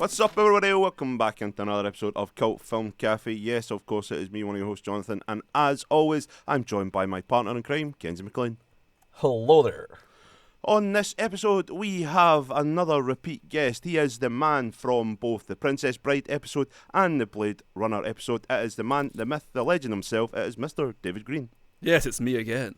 What's up, everybody? Welcome back into another episode of Cult Film Cafe. Yes, of course, it is me, one of your hosts, Jonathan, and as always, I'm joined by my partner in crime, Kenzie McLean. Hello there. On this episode, we have another repeat guest. He is the man from both the Princess Bride episode and the Blade Runner episode. It is the man, the myth, the legend himself. It is Mr. David Green. Yes, it's me again.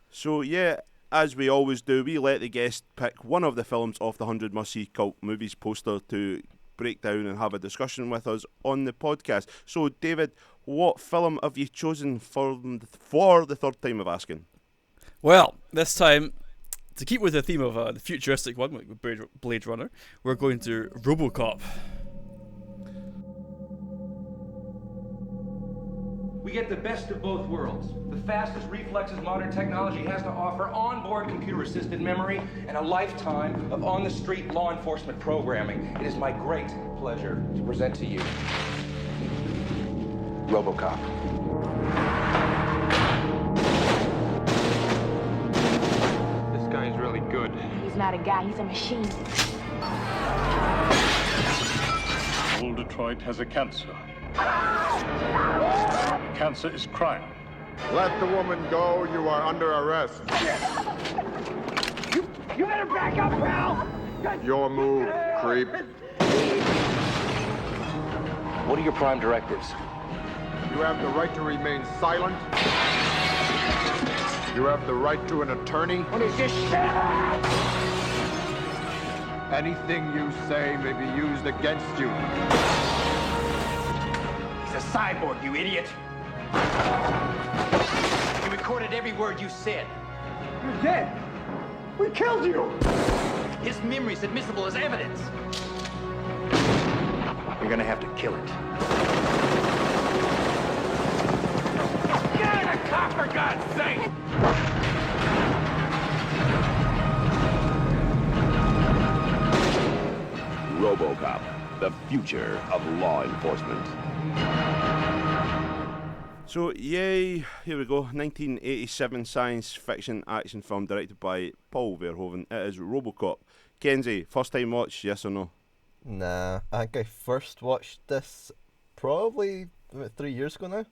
So, yeah, as we always do, we let the guest pick one of the films off the 100 Must-See Cult Movies poster to break down and have a discussion with us on the podcast. So, David, what film have you chosen for the third time of asking? Well, this time, to keep with the theme of the futuristic one, like Blade Runner, we're going to RoboCop. We get the best of both worlds. The fastest reflexes modern technology has to offer, onboard computer-assisted memory, and a lifetime of on-the-street law enforcement programming. It is my great pleasure to present to you RoboCop. This guy is really good. He's not a guy, he's a machine. All Detroit has a cancer. Cancer is crime. Let the woman go. You are under arrest. You better back up, pal! Your move, creep. What are your prime directives? You have the right to remain silent. You have the right to an attorney. What is this shit? Anything you say may be used against you. He's a cyborg, you idiot! He recorded every word you said. You're dead! We killed you! His memory's admissible as evidence. You're gonna have to kill it. Get in the car, for God's sake! RoboCop, the future of law enforcement. So, yay, here we go. 1987 science fiction action film directed by Paul Verhoeven. It is RoboCop. Kenzie, first time watch, yes or no? Nah, I think I first watched this probably about 3 years ago now.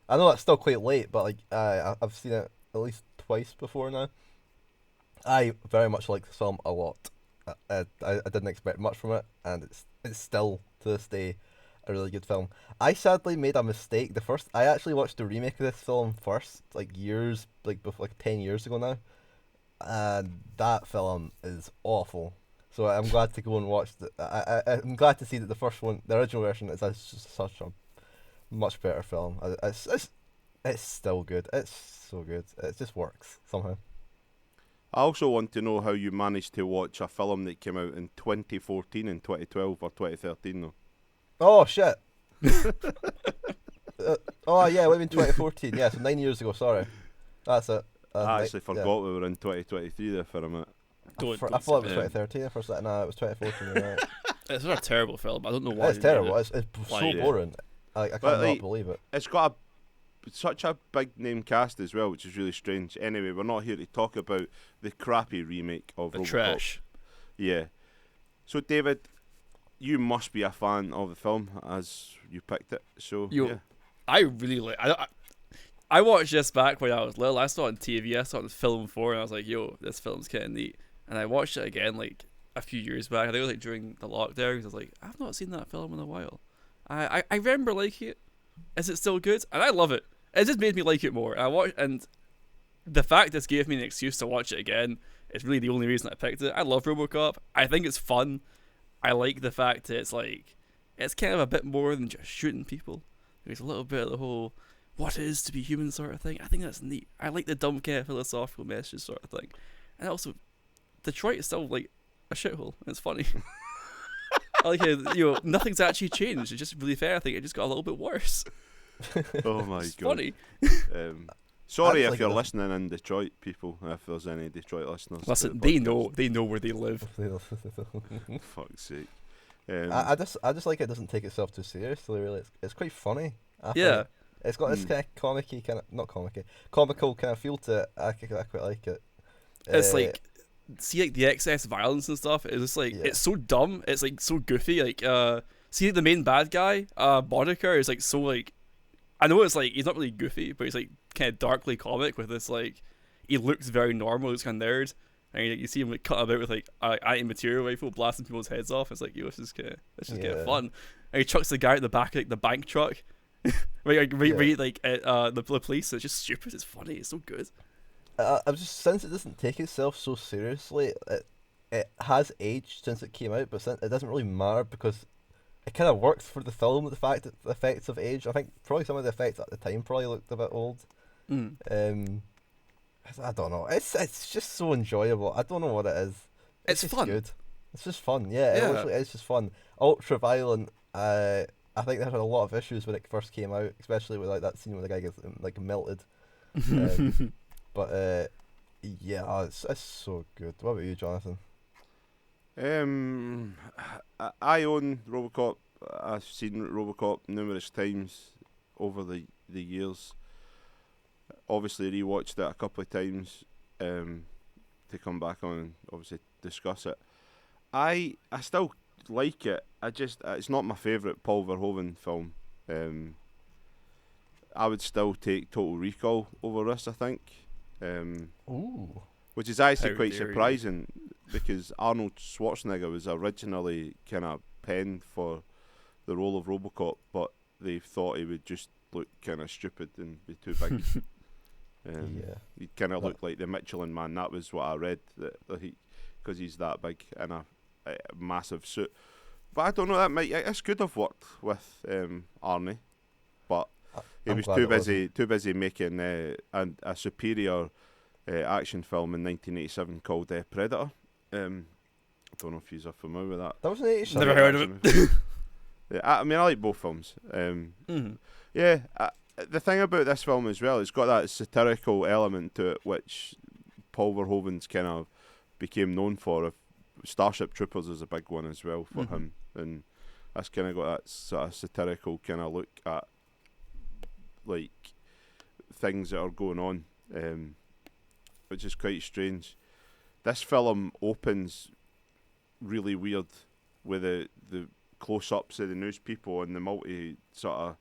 I know that's still quite late, but like I've seen it at least twice before now. I very much like the film a lot. I didn't expect much from it, and it's still to this day a really good film. I sadly made a mistake. I actually watched the remake of this film first, like 10 years ago now, and that film is awful. So I'm glad to go and watch it. I'm glad to see that the first one, the original version, is just such a much better film. It's still good. It's so good. It just works somehow. I also want to know how you managed to watch a film that came out in 2014 and 2012 or 2013 though. Oh shit! Oh yeah, we mean 2014. Yeah, so 9 years ago. Sorry, that's it. I actually forgot we were in 2023 there for a minute. I thought it was 2013. For a second, no, it was 2014. You're right. It's not a terrible film. I don't know why. It's terrible. It's Why so you did it. boring. I cannot believe it. It's got such a big name cast as well, which is really strange. Anyway, we're not here to talk about the crappy remake of The RoboCop. trash. Yeah. So, David, you must be a fan of the film as you picked it. So, yeah. I really like. I watched this back when I was little. I saw it on TV. I saw it on Film 4, and I was like, "Yo, this film's kind of neat." And I watched it again like a few years back. I think it was like during the lockdown. I was like, "I've not seen that film in a while." I remember liking it. Is it still good? And I love it. It just made me like it more. And the fact this gave me an excuse to watch it again is really the only reason I picked it. I love RoboCop. I think it's fun. I like the fact that it's kind of a bit more than just shooting people. There's a little bit of the whole what it is to be human sort of thing. I think that's neat. I like the dumb kind of philosophical message sort of thing. And also, Detroit is still like a shithole. It's funny. I like it, nothing's actually changed. It's just really fair. I think it just got a little bit worse. Oh my It's god. funny. Sorry if you're listening in Detroit, people. If there's any Detroit listeners. Listen, they know where they live. Fuck's sake. I just like it doesn't take itself too seriously. Really, it's quite funny. I Yeah. think. It's got this kind of comical kind of feel to it. I quite like it. It's like see like the excess violence and stuff. It's just like Yeah. it's so dumb. It's like so goofy. Like see the main bad guy, Boddicker is like so like, I know it's like he's not really goofy, but he's like kind of darkly comic with this like, he looks very normal. He's kind of nerd, and you see him like cut about with like anti-material rifle blasting people's heads off. It's like, yo, this is kind of fun. And he chucks the guy at the back of like, the bank truck. right, the police. It's just stupid. It's funny. It's so good. I've just, since it doesn't take itself so seriously, it has aged since it came out, but it doesn't really matter because it kind of works for the film. The fact that the effects of age, I think probably some of the effects at the time probably looked a bit old. I don't know. It's just so enjoyable. I don't know what it is. It's just fun. Good. It's just fun. Yeah, it literally is just fun. Ultra violent. I think they had a lot of issues when it first came out, especially with like that scene where the guy gets like melted. But yeah, it's so good. What about you, Jonathan? I own RoboCop. I've seen RoboCop numerous times over the years. Obviously, rewatched it a couple of times to come back on and obviously discuss it. I still like it. It's not my favourite Paul Verhoeven film. I would still take Total Recall over this, I think. Ooh. Which is actually How quite dare you. surprising because Arnold Schwarzenegger was originally kind of penned for the role of RoboCop, but they thought he would just look kind of stupid and be too big. Yeah. He kind of looked like the Michelin Man. That was what I read, because he's that big in a massive suit. But I don't know. It's good I've worked with Arnie, but he I'm was glad too it wasn't. busy making a superior action film in 1987 called Predator. I don't know if you're familiar with that. That was an 87. Never heard of it. Yeah, I mean, I like both films. Yeah, the thing about this film as well, it's got that satirical element to it, which Paul Verhoeven's kind of became known for. Starship Troopers is a big one as well for him, and that's kind of got that sort of satirical kind of look at like things that are going on, which is quite strange. This film opens really weird with the close-ups of the news people and the multi sort of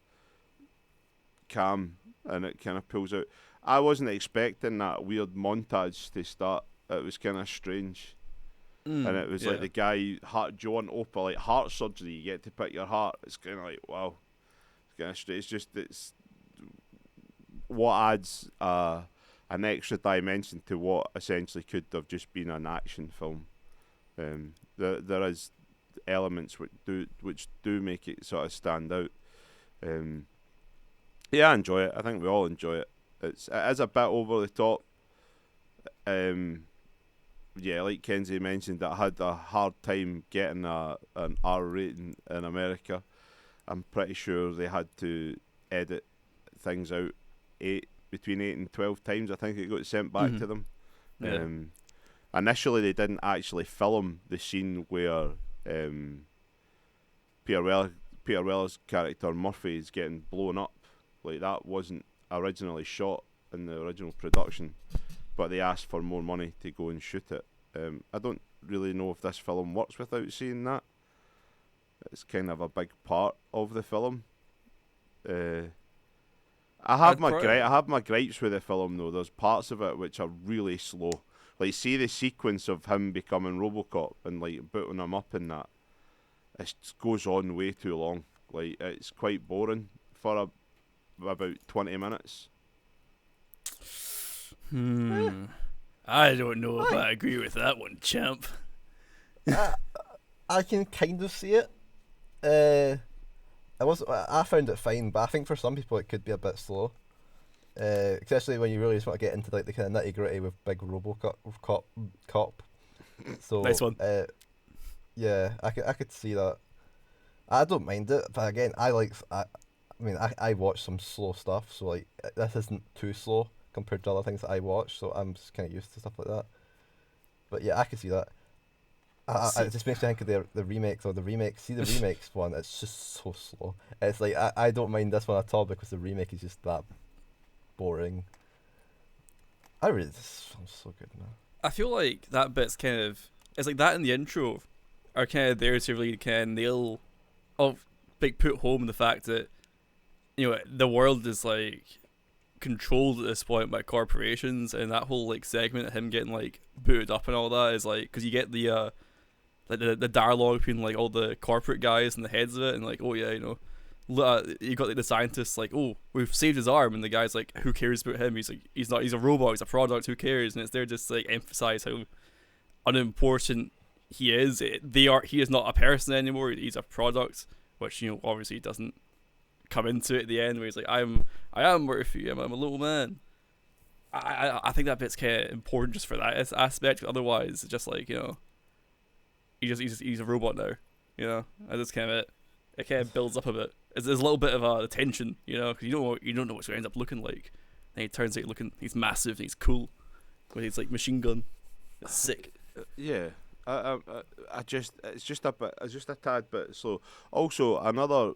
cam, and it kind of pulls out. I wasn't expecting that weird montage to start. It was kind of strange. And it was like the guy, John Opa, like heart surgery, you get to pick your heart. It's kind of like, wow. It's kind of strange. It's what adds an extra dimension to what essentially could have just been an action film. There is elements which do make it sort of stand out. Yeah, I enjoy it. I think we all enjoy it. It is a bit over the top. Yeah, like Kenzie mentioned, I had a hard time getting an R rating in America. I'm pretty sure they had to edit things out between 8 and 12 times. I think it got sent back to them. Yeah. Initially, they didn't actually film the scene where Peter Weller's character Murphy is getting blown up. Like, that wasn't originally shot in the original production, but they asked for more money to go and shoot it. I don't really know if this film works without seeing that. It's kind of a big part of the film. I have my gripes with the film though. There's parts of it which are really slow. Like, see the sequence of him becoming RoboCop and like booting him up in that. It goes on way too long. Like, it's quite boring for about 20 minutes. I don't know if I agree with that one, champ. I can kind of see it. I found it fine, but I think for some people it could be a bit slow. Especially when you really just want to get into like the kind of nitty gritty with big RoboCop cop. So Nice one. Yeah, I could see that. I don't mind it, but again, I watch some slow stuff, so like this isn't too slow compared to other things that I watch, so I'm just kind of used to stuff like that. But yeah, I can see that. It just makes me think of the remakes or the remakes. See the remakes one, it's just so slow. It's like I don't mind this one at all because the remake is just that boring. This film's so good, man. I feel like that bit's kind of it's like that in the intro are kind of there to really kind of nail, put home the fact that the world is like controlled at this point by corporations, and that whole like segment of him getting like booted up and all that is like because you get the like the dialogue between like all the corporate guys and the heads of it, and like, oh yeah, you got like the scientists like, oh, we've saved his arm, and the guy's like, who cares about him? He's like, he's a robot, he's a product, who cares? And it's there just to like emphasize how unimportant he is. He is not a person anymore, he's a product, which obviously doesn't come into it at the end where he's like, I am Murphy, I'm a little man. I think that bit's kind of important just for that aspect. Otherwise, it's just like, he's a robot now, and that's kind of it. It kind of builds up a bit. There's a little bit of the tension, because you don't know what's going to end up looking like. And he turns out he's massive and he's cool with his like machine gun. It's sick. Yeah, it's just a tad bit slow. Also, another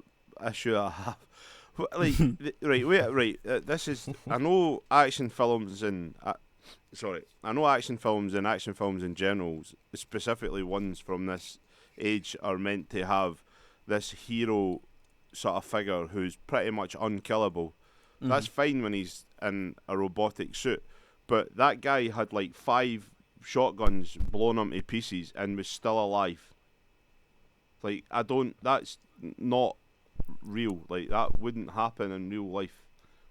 issue I have, like, right. This is I know action films and action films in general, specifically ones from this age, are meant to have this hero sort of figure who's pretty much unkillable. Mm-hmm. That's fine when he's in a robotic suit, but that guy had like 5 shotguns blown him to pieces and was still alive. Like, that's not real. Like, that wouldn't happen in real life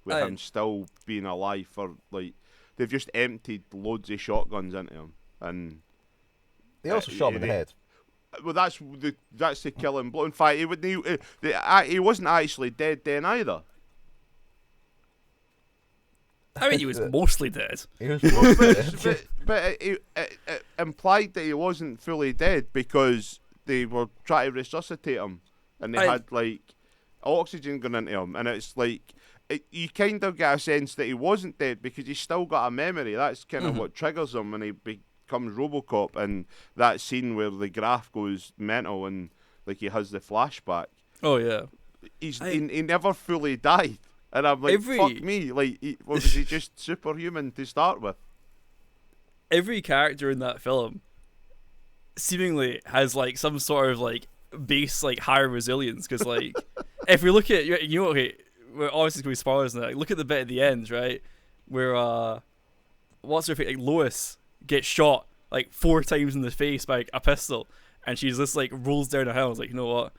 with him still being alive. For like, they've just emptied loads of shotguns into him, and they also shot him in the head. Well, that's the killing blow. In fact, he wasn't actually dead then either. I mean, he was mostly dead. But it implied that he wasn't fully dead because they were trying to resuscitate him, and they had like oxygen going into him, and it's like you kind of get a sense that he wasn't dead because he's still got a memory. That's kind of what triggers him when he becomes RoboCop, and that scene where the graph goes mental and like he has the flashback. Oh yeah, he never fully died. And I'm like, fuck me, like, was he just superhuman to start with? Every character in that film seemingly has, like, some sort of, like, base, like, higher resilience. Because, like, if we look at, okay, we're obviously going to be spoilers now. Like, look at the bit at the end, right? Where, what's her face? Like, Lois gets shot, like, 4 times in the face by a pistol. And she's just, like, rolls down a hill. I was like, you know what?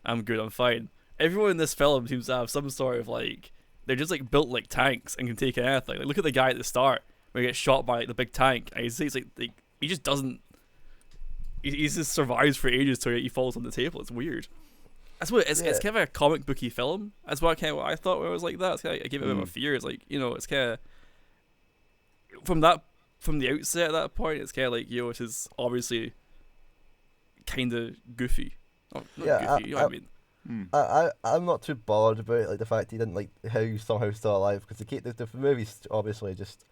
I'm good, I'm fine. Everyone in this film seems to have some sort of, like, they're just like built like tanks and can take anything. Like, look at the guy at the start where he gets shot by like the big tank, and he's like he just doesn't. He just survives for ages till he falls on the table. It's weird. That's what it's kind of a comic booky film. That's what I thought when I was like that. It's kind of, I gave it a bit of a fear. It's like, it's kind of from the outset at that point. It's kind of like, it is obviously kind of goofy. Oh, not goofy. You know what I mean. I'm not too bothered about it, like the fact he didn't like how he's somehow still alive, because the movie's obviously just,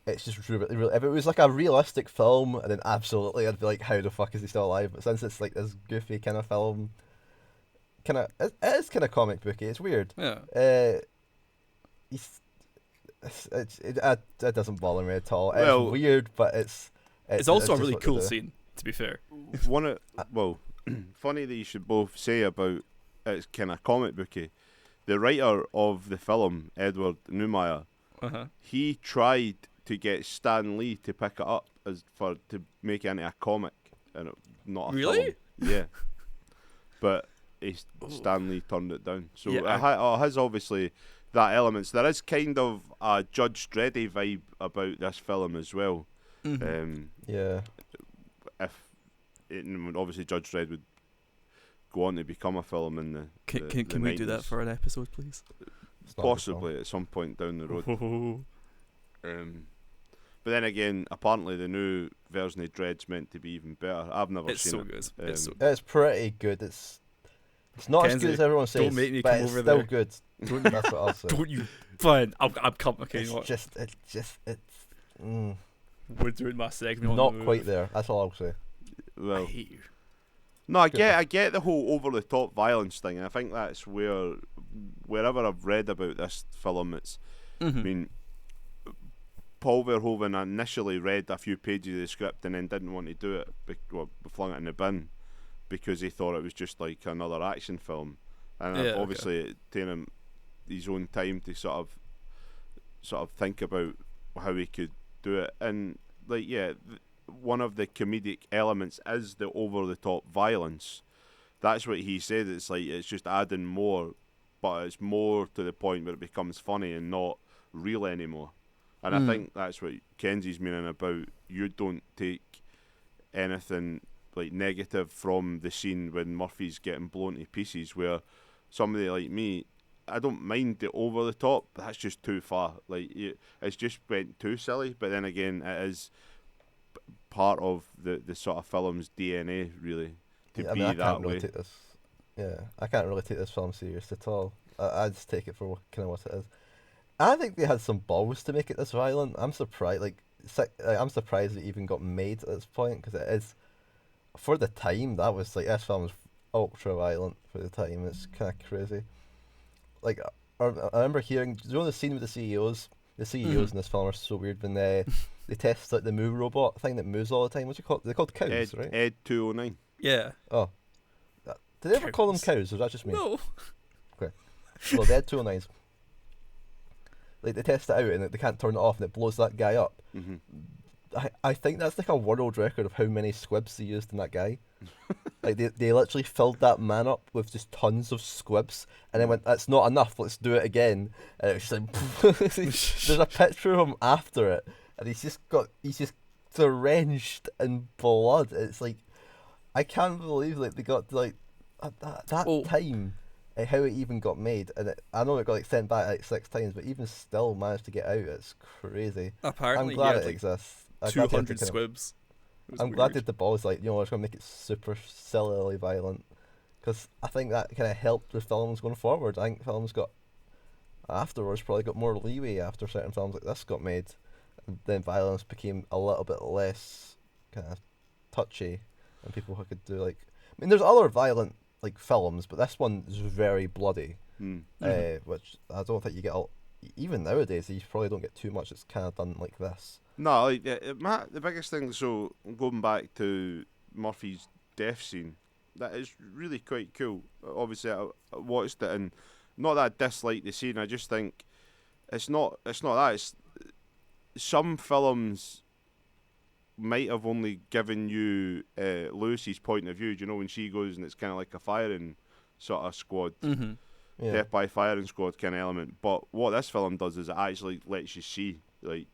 it's just really, if it was like a realistic film, and then absolutely I'd be like, how the fuck is he still alive? But since it's like this goofy kind of film, it is kind of comic booky. It's weird. Yeah. It doesn't bother me at all. It's weird, but it's also a really cool scene, to be fair. Funny that you should both say about it's kind of comic booky. The writer of the film, Edward Neumeier, he tried to get Stan Lee to pick it up to make it into a comic, and not a film. Really? Yeah. But Stan Lee turned it down. So it has obviously that elements. There is kind of a Judge Dreddy vibe about this film as well. Yeah. Obviously Judge Dredd would go on to become a film in the Can the we 90s. do that for an episode, please? Possibly at some point down the road. But then again, apparently the new version of Dredd's meant to be even better. I've never seen it. It's so good. It's pretty good. It's not as good as everyone says, don't make me but come it's over still there. good. That's what I'll say. Don't you? Fine, I'm coming. Okay, you know what? It's We're doing my segment. not quite there. That's all I'll say. Well, I hate you. no, I get the whole over the top violence thing. I think that's wherever I've read about this film, it's. I mean, Paul Verhoeven initially read a few pages of the script and then didn't want to do it, flung it in the bin because he thought it was just like another action film. And Yeah, obviously it taken him his own time to sort of think about how he could do it. And like, yeah, one of the comedic elements is the over the top violence. That's what he said. It's like it's just adding more, but it's more to the point where it becomes funny and not real anymore. And I think that's what Kenzie's meaning about you don't take anything like negative from the scene when Murphy's getting blown to pieces, where somebody like me, I don't mind the over the top, but that's just too far. Like it's just went too silly. But then again, it is part of the sort of film's DNA, really, to Yeah, I be mean, I that can't way. really take this. Yeah, I can't really take this film serious at all. I just take it for kind of what it is. I think they had some balls to make it this violent. I'm surprised. I'm surprised it even got made at this point because it is, for the time, that was like this film was ultra violent for the time. It's kind of crazy. Like I remember hearing, do you know the scene with the CEOs? The CEOs in this film are so weird when they test like the moo robot thing that moos all the time. What's it called? They're called cows, right? Ed 209. Yeah. Oh, did they ever call them Cows. cows? Or was that just me? No. Okay. Well, the Ed 209s. Like they test it out and they can't turn it off and it blows that guy up. Mm-hmm. I think that's like a world record of how many squibs they used in that guy. Like they literally filled that man up with just tons of squibs and then went, that's not enough, let's do it again. And it was just like there's a picture of him after it and he's just drenched in blood. It's like I can't believe like they got like at that time how it even got made, and I know it got like sent back like 6 times, but even still managed to get out. It's crazy. Apparently, I'm glad he it had, like, exists. 200 squibs. I'm glad they did the balls like I was gonna make it super sillily violent, because I think that kind of helped with films going forward. I think films got afterwards probably got more leeway after certain films like this got made, and then violence became a little bit less kind of touchy, and people could do like. I mean, there's other violent like films, but this one is very bloody, which I don't think you get. Even nowadays, you probably don't get too much that's kind of done like this. No, like the biggest thing. So going back to Murphy's death scene, that is really quite cool. Obviously, I watched it, and not that I dislike the scene. I just think it's not that. It's some films might have only given you Lewis's point of view. Do you know when she goes and it's kind of like a firing sort of squad, death by firing squad kind of element. But what this film does is it actually lets you see like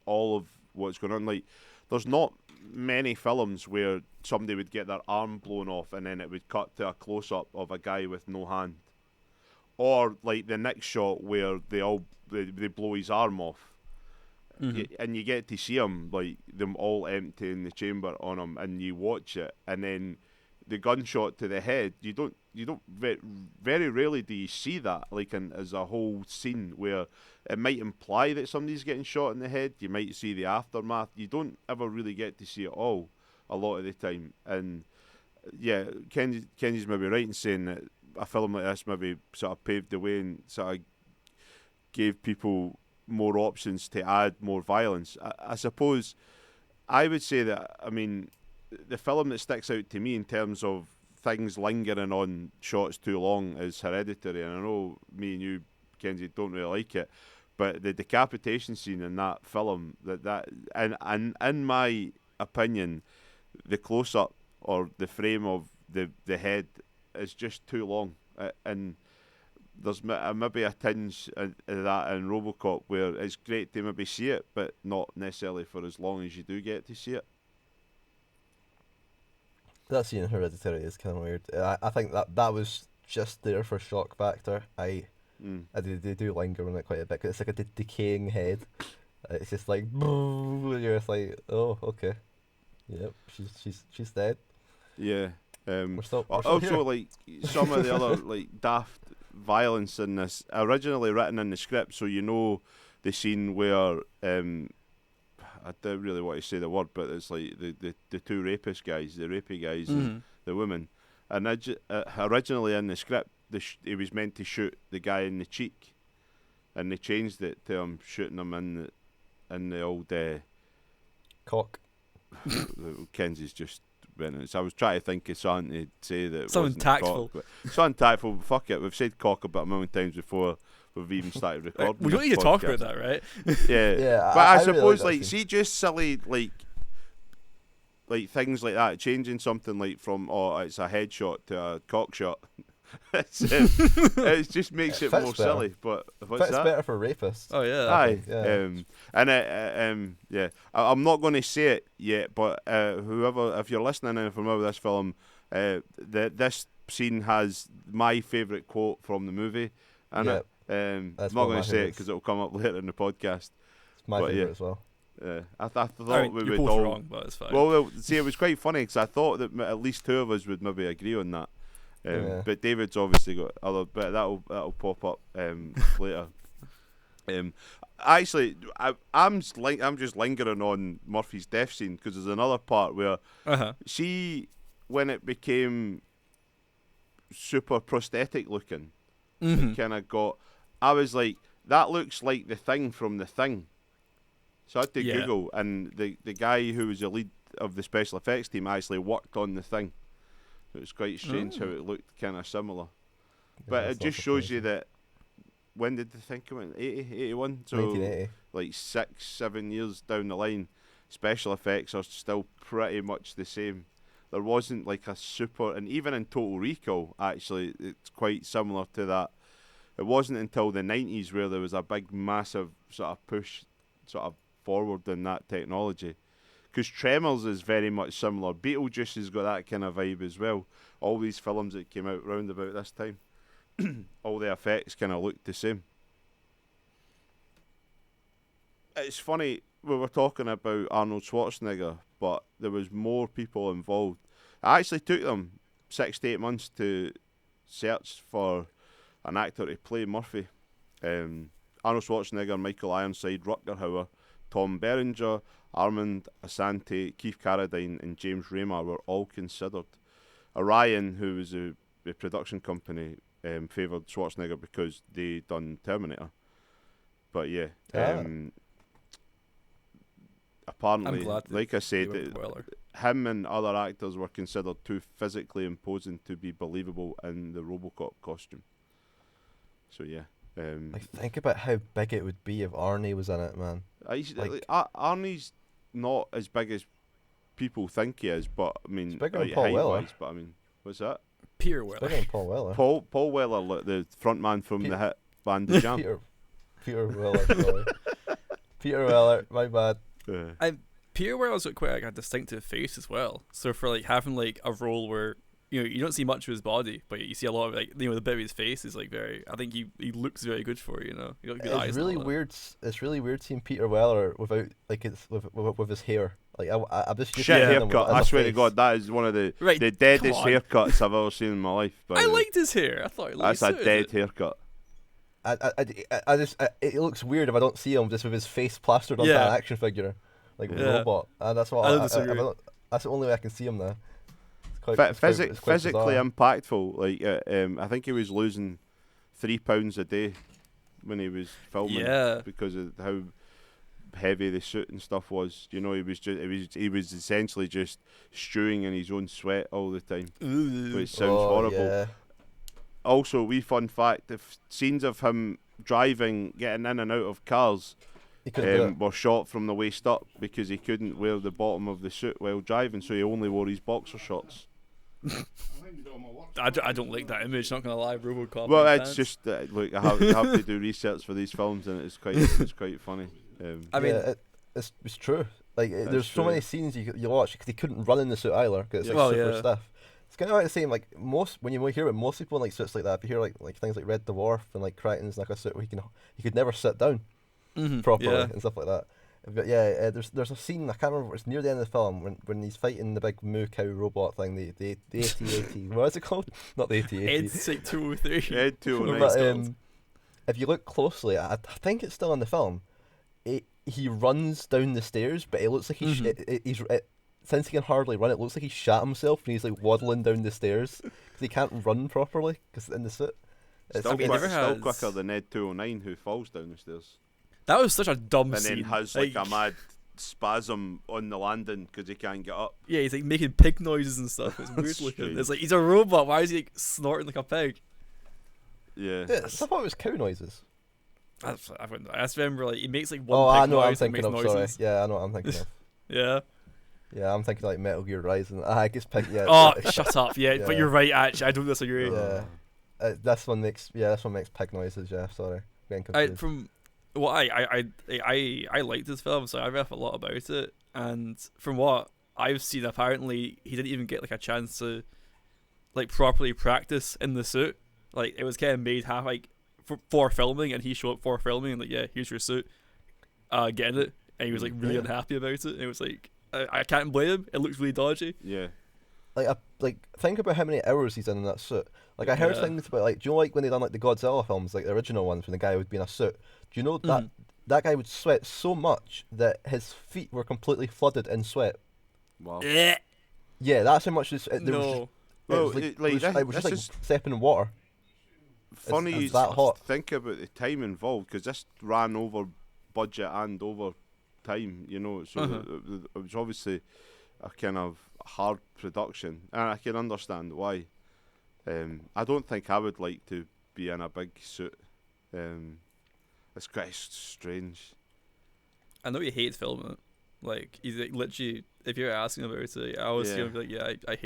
all of what's going on. Like there's not many films where somebody would get their arm blown off and then it would cut to a close up of a guy with no hand, or like the next shot where they blow his arm off. And you get to see him, like them all empty in the chamber on him, and you watch it, and then the gunshot to the head. You don't very rarely do you see that, like as a whole scene where it might imply that somebody's getting shot in the head. You might see the aftermath. You don't ever really get to see it all a lot of the time. And yeah, Kenny's maybe right in saying that a film like this maybe sort of paved the way and sort of gave people more options to add more violence. I suppose I would say that, I mean, the film that sticks out to me in terms of things lingering on shots too long is Hereditary, and I know me and you, Kenzie, don't really like it, but the decapitation scene in that film, and in my opinion, the close-up or the frame of the head is just too long, and there's maybe a tinge of that in RoboCop where it's great to maybe see it, but not necessarily for as long as you do get to see it. That scene in Hereditary is kind of weird. I think that was just there for shock factor. They do linger on it quite a bit 'cause it's like a decaying head. It's just like you're just like, oh, okay, yep, she's dead. Yeah. We're still also here. Like some of the other like daft violence in this originally written in the script, so you know the scene where I don't really want to say the word, but it's like the two rapist guys, the rapey guys, and the woman. And originally in the script, he was meant to shoot the guy in the cheek, and they changed it to him shooting him in in the old Cock. Kenzie's just went in. So I was trying to think of something to say that it Something wasn't tactful. cock, but something tactful. But fuck it, we've said cock about a million times before we've even started recording. We don't this need to talk podcast. about that, right? Yeah, Yeah, but I really suppose like that like scene. see just silly like things like that, changing something like from it's a headshot to a cock shot. It just makes it Fits more better. silly. But what's Fits that? better for rapists. Oh yeah. Aye, yeah. yeah. I'm not going to say it yet, but whoever, if you're listening and familiar with this film, this scene has my favourite quote from the movie in Yeah, it. I'm that's not one going of my to say it favourites. because it'll come up later in the podcast. It's my But, favourite yeah. as well. I thought I mean, we you're would both all. wrong, but it's fine. Well, see, it was quite funny because I thought that at least two of us would maybe agree on that. Yeah. But David's obviously got other, but that'll pop up later. Actually, I'm just lingering on Murphy's death scene because there's another part where she, when it became super prosthetic looking, it kind of got. I was like, that looks like the Thing from The Thing. So I had to Google, and the guy who was the lead of the special effects team actually worked on The Thing. It was quite strange how it looked kind of similar. But that's it just not shows you surprising. that, when did the thing come out? 80, 81? So 1980. like 6-7 years down the line, special effects are still pretty much the same. There wasn't like a super, and even in Total Recall, actually, it's quite similar to that. It wasn't until the 90s where there was a big, massive sort of push sort of forward in that technology. Because Tremors is very much similar. Beetlejuice has got that kind of vibe as well. All these films that came out round about this time, all the effects kind of looked the same. It's funny, we were talking about Arnold Schwarzenegger, but there was more people involved. It actually took them 6 to 8 months to search for an actor to play Murphy. Arnold Schwarzenegger, Michael Ironside, Rutger Hauer, Tom Berenger, Armand Asante, Keith Carradine and James Remar were all considered. Orion, who was the production company, favoured Schwarzenegger because they done Terminator. But yeah, apparently, I'm glad that like I said, they went Weller. him and other actors were considered too physically imposing to be believable in the RoboCop costume. So yeah. Like, think about how big it would be if Arnie was in it, man. Arnie's not as big as people think he is, but I mean, He's bigger than Paul Weller. height-wise, but I mean, what's that? Peter Weller. Bigger than Paul Weller. Paul Weller, like the front man from the hit band The Jam. Peter Weller, sorry. Peter Weller, my bad. Peter Weller's got quite like a distinctive face as well. So for like having like a role where you don't see much of his body, but you see a lot of like the bit of his face is like very. I think he looks very good for it. You got good eyes. It's really weird. It's really weird seeing Peter Weller without like with his hair. Like I'm just Shit seeing him haircut. as I a swear to face. God, that is one of the deadest come on. haircuts I've ever seen in my life. By I the way. liked his hair. I thought he looked That's a suited dead it. haircut. It looks weird if I don't see him just with his face plastered onto Yeah. an action figure, like a Yeah. robot. And that's what I don't disagree. that's the only way I can see him now. Physically bizarre. impactful. Like I think he was losing 3 pounds a day when he was filming. Yeah. Because of how heavy the suit and stuff was. He was essentially just stewing in his own sweat all the time, which sounds horrible. Yeah. Also, wee fun fact: the scenes of him driving, getting in and out of cars, He couldn't do it. were shot from the waist up because he couldn't wear the bottom of the suit while driving, so he only wore his boxer shorts. I don't like that image. Not gonna lie, RoboCop. Well, in it's pants. just look. I have to do research for these films, and it's quite funny. I mean, it's true. Like there's so true. many scenes you watch because he couldn't run in the suit either because it's like super stiff. It's kind of like the same. Like when you hear about most people in like suits like that, if you hear like things like Red Dwarf and like Crichton's like a suit where he could never sit down properly and stuff like that. But yeah, there's a scene I can't remember. It's near the end of the film when he's fighting the big moo cow robot thing. The AT-AT. What is it called? Not the AT-AT. Ed's like 203. Ed 209. But if you look closely, I think it's still in the film. He runs down the stairs, but it looks like since he can hardly run, it looks like he shat himself and he's like waddling down the stairs because he can't run Still, properly because in the suit. still never quicker has- than Ed 209 who falls down the stairs. That was such a dumb and scene. then has like a mad spasm on the landing because he can't get up. Yeah, he's like making pig noises and stuff. It's weird looking. Strange. It's like he's a robot. Why is he like snorting like a pig? Yeah. Yeah, I thought it was cow noises. I just remember like he makes like one Oh, pig I know what I'm noise and thinking makes of. noises. Sorry. Yeah, I know what I'm thinking of. Yeah. Yeah, I'm thinking like Metal Gear Rising. I guess pig. Yeah. Oh, shut up. Yeah, Yeah. but you're right. Actually, I don't disagree. Yeah. This one makes pig noises. Yeah, sorry, getting confused. From what I liked this film, so I read a lot about it, and from what I've seen, apparently he didn't even get like a chance to like properly practice in the suit. Like it was kind of made half like for filming, and he showed up for filming, and like, yeah, here's your suit, getting it, and he was like really unhappy about it. And it was like I can't blame him. It looks really dodgy. Yeah. Like think about how many hours he's in that suit. Like I heard things about like, do you know like when they done like the Godzilla films, like the original ones when the guy would be in a suit? Do you know that guy would sweat so much that his feet were completely flooded in sweat? Wow. Yeah, that's how much it No. was just like stepping in water. Funny It's you that hot. think about the time involved, because this ran over budget and over time, you know, so it was obviously a kind of hard production, and I can understand why. I don't think I would like to be in a big suit. It's quite strange. I know he hates filming it. Like he's like literally, if you're asking about it, I was gonna be like, yeah, I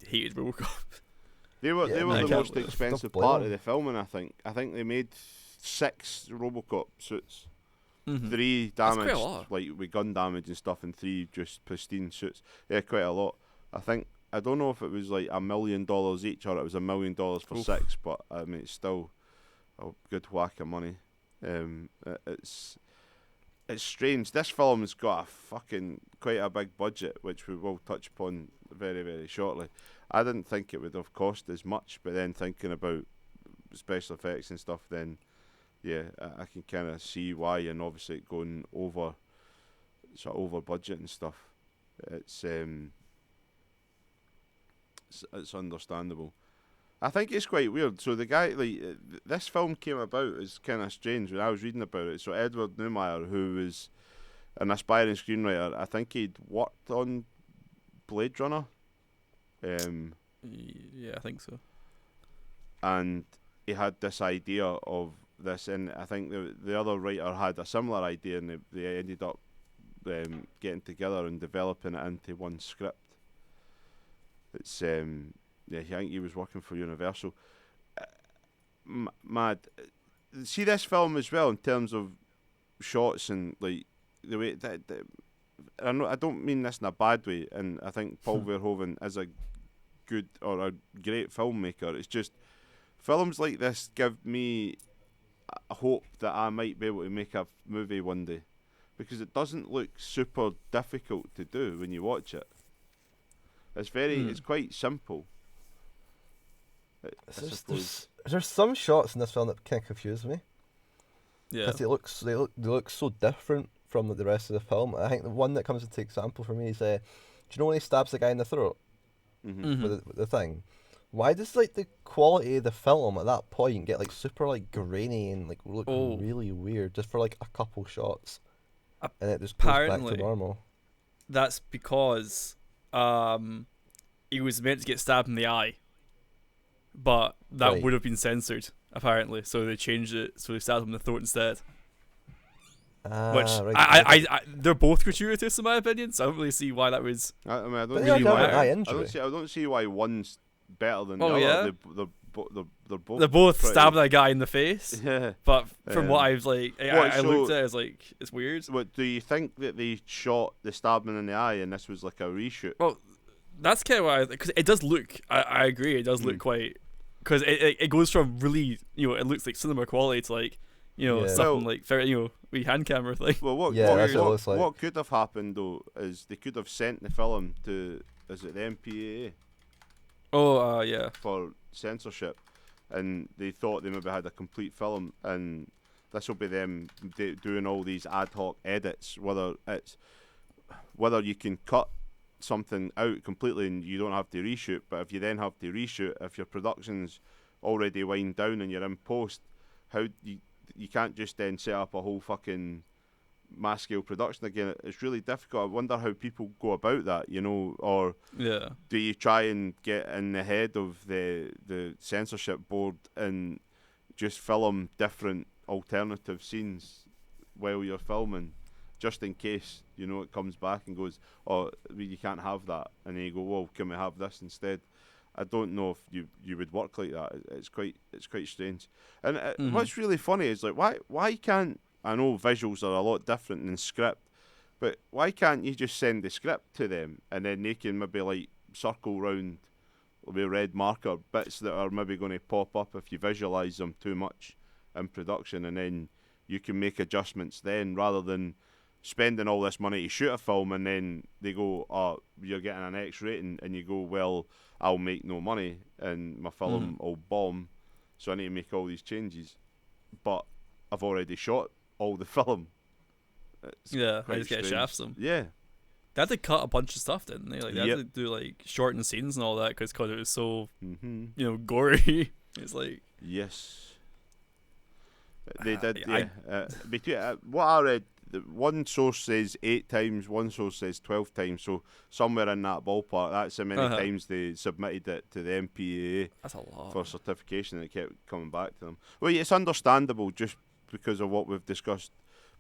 hated RoboCop. They were the most believe expensive them. part of the filming. I think they made 6 RoboCop suits. 3 That's quite a damaged, lot. like with gun damage and stuff, and 3 just pristine suits. Yeah, quite a lot. I don't know if it was like $1 million each or it was $1 million for 6, but I mean it's still a good whack of money. It's strange. This film's got a fucking quite a big budget, which we will touch upon very, very shortly. I didn't think it would have cost as much, but then thinking about special effects and stuff, then yeah, I can kind of see why, and obviously it going over budget and stuff. It's understandable. I think it's quite weird. So the guy, this film came about is kind of strange when I was reading about it. So Edward Neumeier, who was an aspiring screenwriter, I think he'd worked on Blade Runner. Yeah, I think so. And he had this idea of this, and I think the other writer had a similar idea, and they ended up getting together and developing it into one script. It's yeah, I think he was working for Universal. Mad. See this film as well in terms of shots and like the way that I don't mean this in a bad way, and I think Paul Verhoeven is a good or a great filmmaker. It's just films like this give me a hope that I might be able to make a movie one day, because it doesn't look super difficult to do when you watch it. It's it's quite simple. There's some shots in this film that kind of confuse me. Yeah. Because they look so different from the rest of the film. I think the one that comes into example for me is, do you know when he stabs the guy in the throat with the thing? Why does like the quality of the film at that point get like super like grainy and like look really weird just for like a couple shots, and it just goes back to normal? That's because he was meant to get stabbed in the eye, but that would have been censored apparently, so they changed it, so they stabbed him in the throat instead. Which they're both gratuitous in my opinion, so I don't really see why that was. I mean, I don't see why one's better than the other. Yeah? They're both. They're both pretty. stabbing a guy in the face. Yeah. But from what I've like, I looked at it as like it's weird. What do you think that they shot the stabbing in the eye and this was like a reshoot? Well, that's kind of why, because it does look. I agree, it does look quite. Because it goes from really, it looks like cinema quality to like, something like very, wee hand camera thing. Well, what could have happened though is they could have sent the film to, is it the MPAA? Oh, yeah. For censorship, and they thought they maybe had a complete film, and this will be them doing all these ad hoc edits, whether you can cut something out completely and you don't have to reshoot, but if you then have to reshoot, if your production's already wind down and you're in post, how you can't just then set up a whole fucking mass scale production again. It's really difficult. I wonder how people go about that, you know, or Yeah. do you try and get in the head of the censorship board and just film different alternative scenes while you're filming, just in case, you know, it comes back and goes, oh, you can't have that, and then you go, well, can we have this instead? I don't know if you would work like that. It's quite strange. And what's really funny is, like, why can't, I know visuals are a lot different than script, but why can't you just send the script to them and then they can maybe like circle round with red marker bits that are maybe going to pop up if you visualise them too much in production, and then you can make adjustments then, rather than spending all this money to shoot a film and then they go, oh, you're getting an X rating, and you go, well, I'll make no money and my film will bomb, so I need to make all these changes, but I've already shot all the film. It's Yeah, I quite just get strange. shafts them. Yeah. They had to cut a bunch of stuff, didn't they? Like, they Yep. had to do, like, shortened scenes and all that because it was so, Mm-hmm. you know, gory. It's like... Yes. They did, I- yeah. Between, what I read, one source says 8 times, one source says 12 times, so somewhere in that ballpark. That's how many times they submitted it to the MPAA That's a lot. for certification, and it kept coming back to them. Well, yeah, it's understandable just because of what we've discussed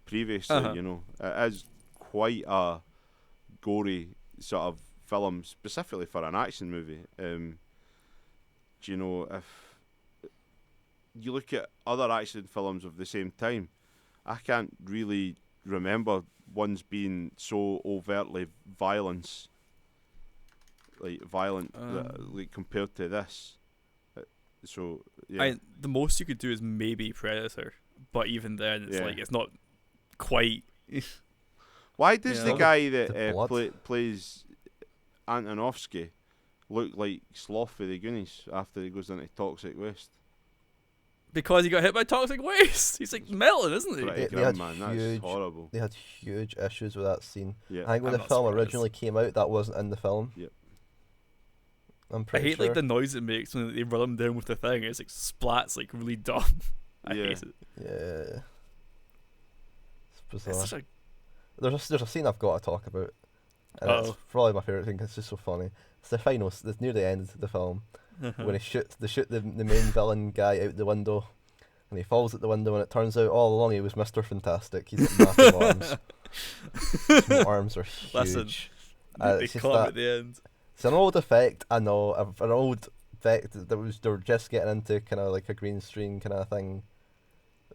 previously, you know. It is quite a gory sort of film, specifically for an action movie. Do you know, if you look at other action films of the same time, I can't really remember ones being so overtly violent, like compared to this. So yeah, The most you could do is maybe Predator, but even then, it's like, it's not quite... why does the guy that The blood. plays Antonovsky look like Sloth of the Goonies after he goes into toxic waste? Because he got hit by toxic waste. He's like melting, isn't he? Pretty They grim, had man. That's huge- horrible. They had huge issues with that scene. Yeah. I think when I'm the not film surprised. originally came out, that wasn't in the film. Yep. I'm I pretty hate sure. like the noise it makes when they run him down with the thing. It's like splats, like really dumb. I Yeah. hate it. Yeah. It's bizarre. It's such a There's a scene I've got to talk about, and it's probably my favorite thing 'cause it's just so funny. It's the final. It's near the end of the film when they shoot the main villain guy out the window, and he falls out the window, and it turns out all along he was Mr. Fantastic. He's got massive arms. His arms are huge. Listen, they it's just caught him that- at the end. It's an old effect, I know. An old effect that they were just getting into, kind of like a green screen kind of thing.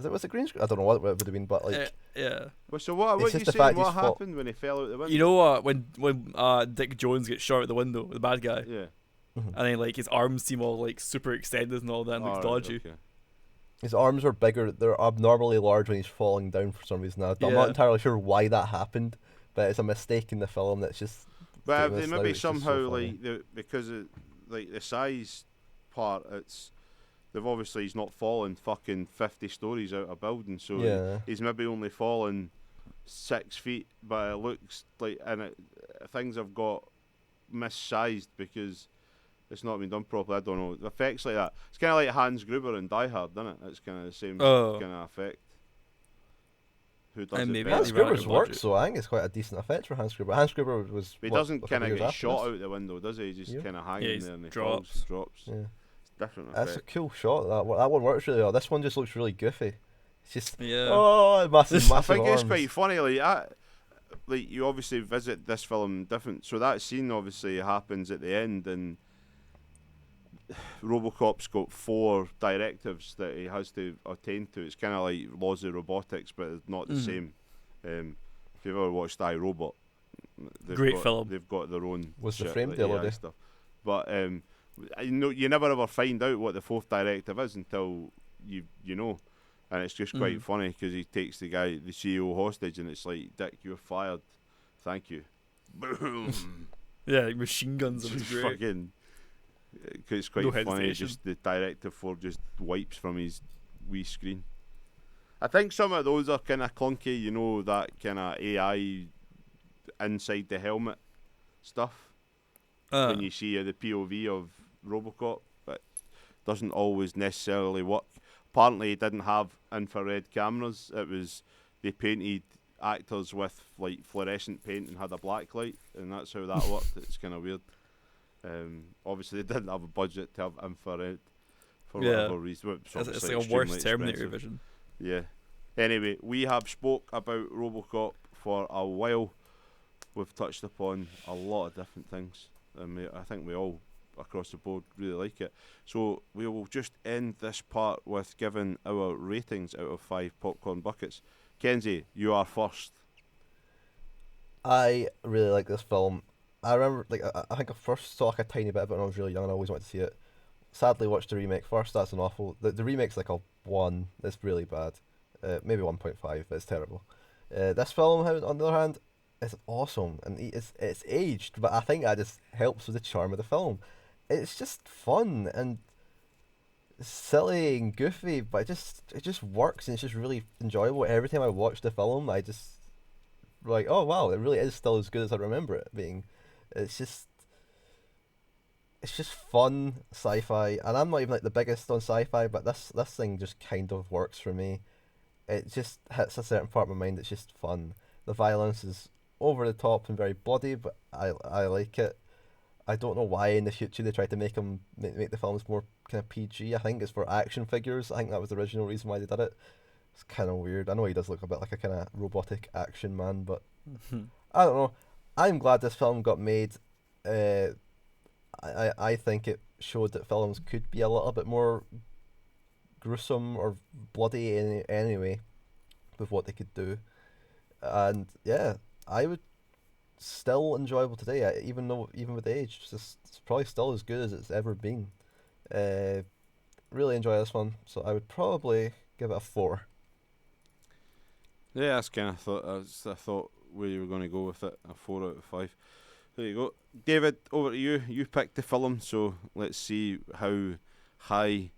Was it green screen? I don't know what it would have been, but like Yeah. Well, so what It's you just the saying? fact What he's fought- happened when he fell out the window? You know what? When Dick Jones gets shot out the window, the bad guy, Yeah. and then like his arms seem all like super extended and all that, and looks Alright, dodgy. okay. his arms are bigger. They're abnormally large when he's falling down for some reason. I'm Yeah. not entirely sure why that happened, but it's a mistake in the film that's just. But famous they now, maybe it's just so somehow funny. like because of like the size part, they've obviously he's not fallen fucking 50 stories out of a building, so Yeah. he's maybe only fallen 6 feet, but it looks like things have got missized because it's not been done properly. I don't know, effects like that. It's kind of like Hans Gruber in Die Hard, isn't it? It's kind of the same Oh. kind of effect. Who does And it maybe better? Hans they ran out Gruber's of work, budget. so I think it's quite a decent effect for Hans Gruber. Hans Gruber was. But he what, doesn't a couple kind of years get after shot this? out the window, does he? He's just Yeah. kind of hanging he's there and he drops. falls, drops. Yeah. It's different That's a effect. cool shot. That one works really well. This one just looks really goofy. It's just Yeah. oh, massive, I massive think arms. it's quite funny. Like you obviously visit this film different. So that scene obviously happens at the end, and RoboCop's got 4 directives that he has to attain to. It's kind of like laws of robotics, but it's not the same. If you've ever watched iRobot, Great film. They've got their own. Was the shit, frame like the other AI day? stuff. But you never ever find out what the 4th directive is until you know. And it's just quite funny because he takes the CEO hostage, and it's like, Dick, you're fired. Thank you. Boom. Yeah, like machine guns. It was Just great. fucking. Cause it's quite No funny. hesitation. Just the directive 4 just wipes from his wee screen. I think some of those are kind of clunky. You know, that kind of AI inside the helmet stuff. When you see the POV of RoboCop, but doesn't always necessarily work. apparently he didn't have infrared cameras. It was they painted actors with like fluorescent paint and had a black light, and that's how that worked. It's kind of weird. Obviously, they didn't have a budget to have infrared for whatever reason. It's Obviously like a worse extremely Terminator expensive. vision. Yeah. Anyway, we have spoke about RoboCop for a while. We've touched upon a lot of different things, and I think we all across the board really like it. So we will just end this part with giving our ratings out of 5 popcorn buckets. Kenzie, you are first. I really like this film. I remember, like, I think I first saw like a tiny bit of it when I was really young, and I always wanted to see it. Sadly, watched the remake first. That's an awful. The remake's like a 1. It's really bad. Maybe 1.5, but it's terrible. This film, on the other hand, is awesome, and it's aged, but I think that just helps with the charm of the film. It's just fun and silly and goofy, but it just works, and it's just really enjoyable. Every time I watch the film, I just like, oh wow, it really is still as good as I remember it being. It's just fun sci-fi, and I'm not even like the biggest on sci-fi, but this thing just kind of works for me. It just hits a certain part of my mind. It's just fun. The violence is over the top and very bloody, but I like it. I don't know why in the future they tried to make the films more kind of PG. I think it's for action figures. I think that was the original reason why they did it. It's kind of weird. I know he does look a bit like a kind of robotic action man, but I don't know. I'm glad this film got made. I think it showed that films could be a little bit more gruesome or bloody anyway with what they could do. And yeah, I would still enjoyable today, even with age. It's probably still as good as it's ever been. Really enjoy this one, so I would probably give it a 4. Yeah, that's kind of thought. I thought where you were going to go with it. A 4 out of 5. There you go, David. Over to you. You picked the film, so let's see how high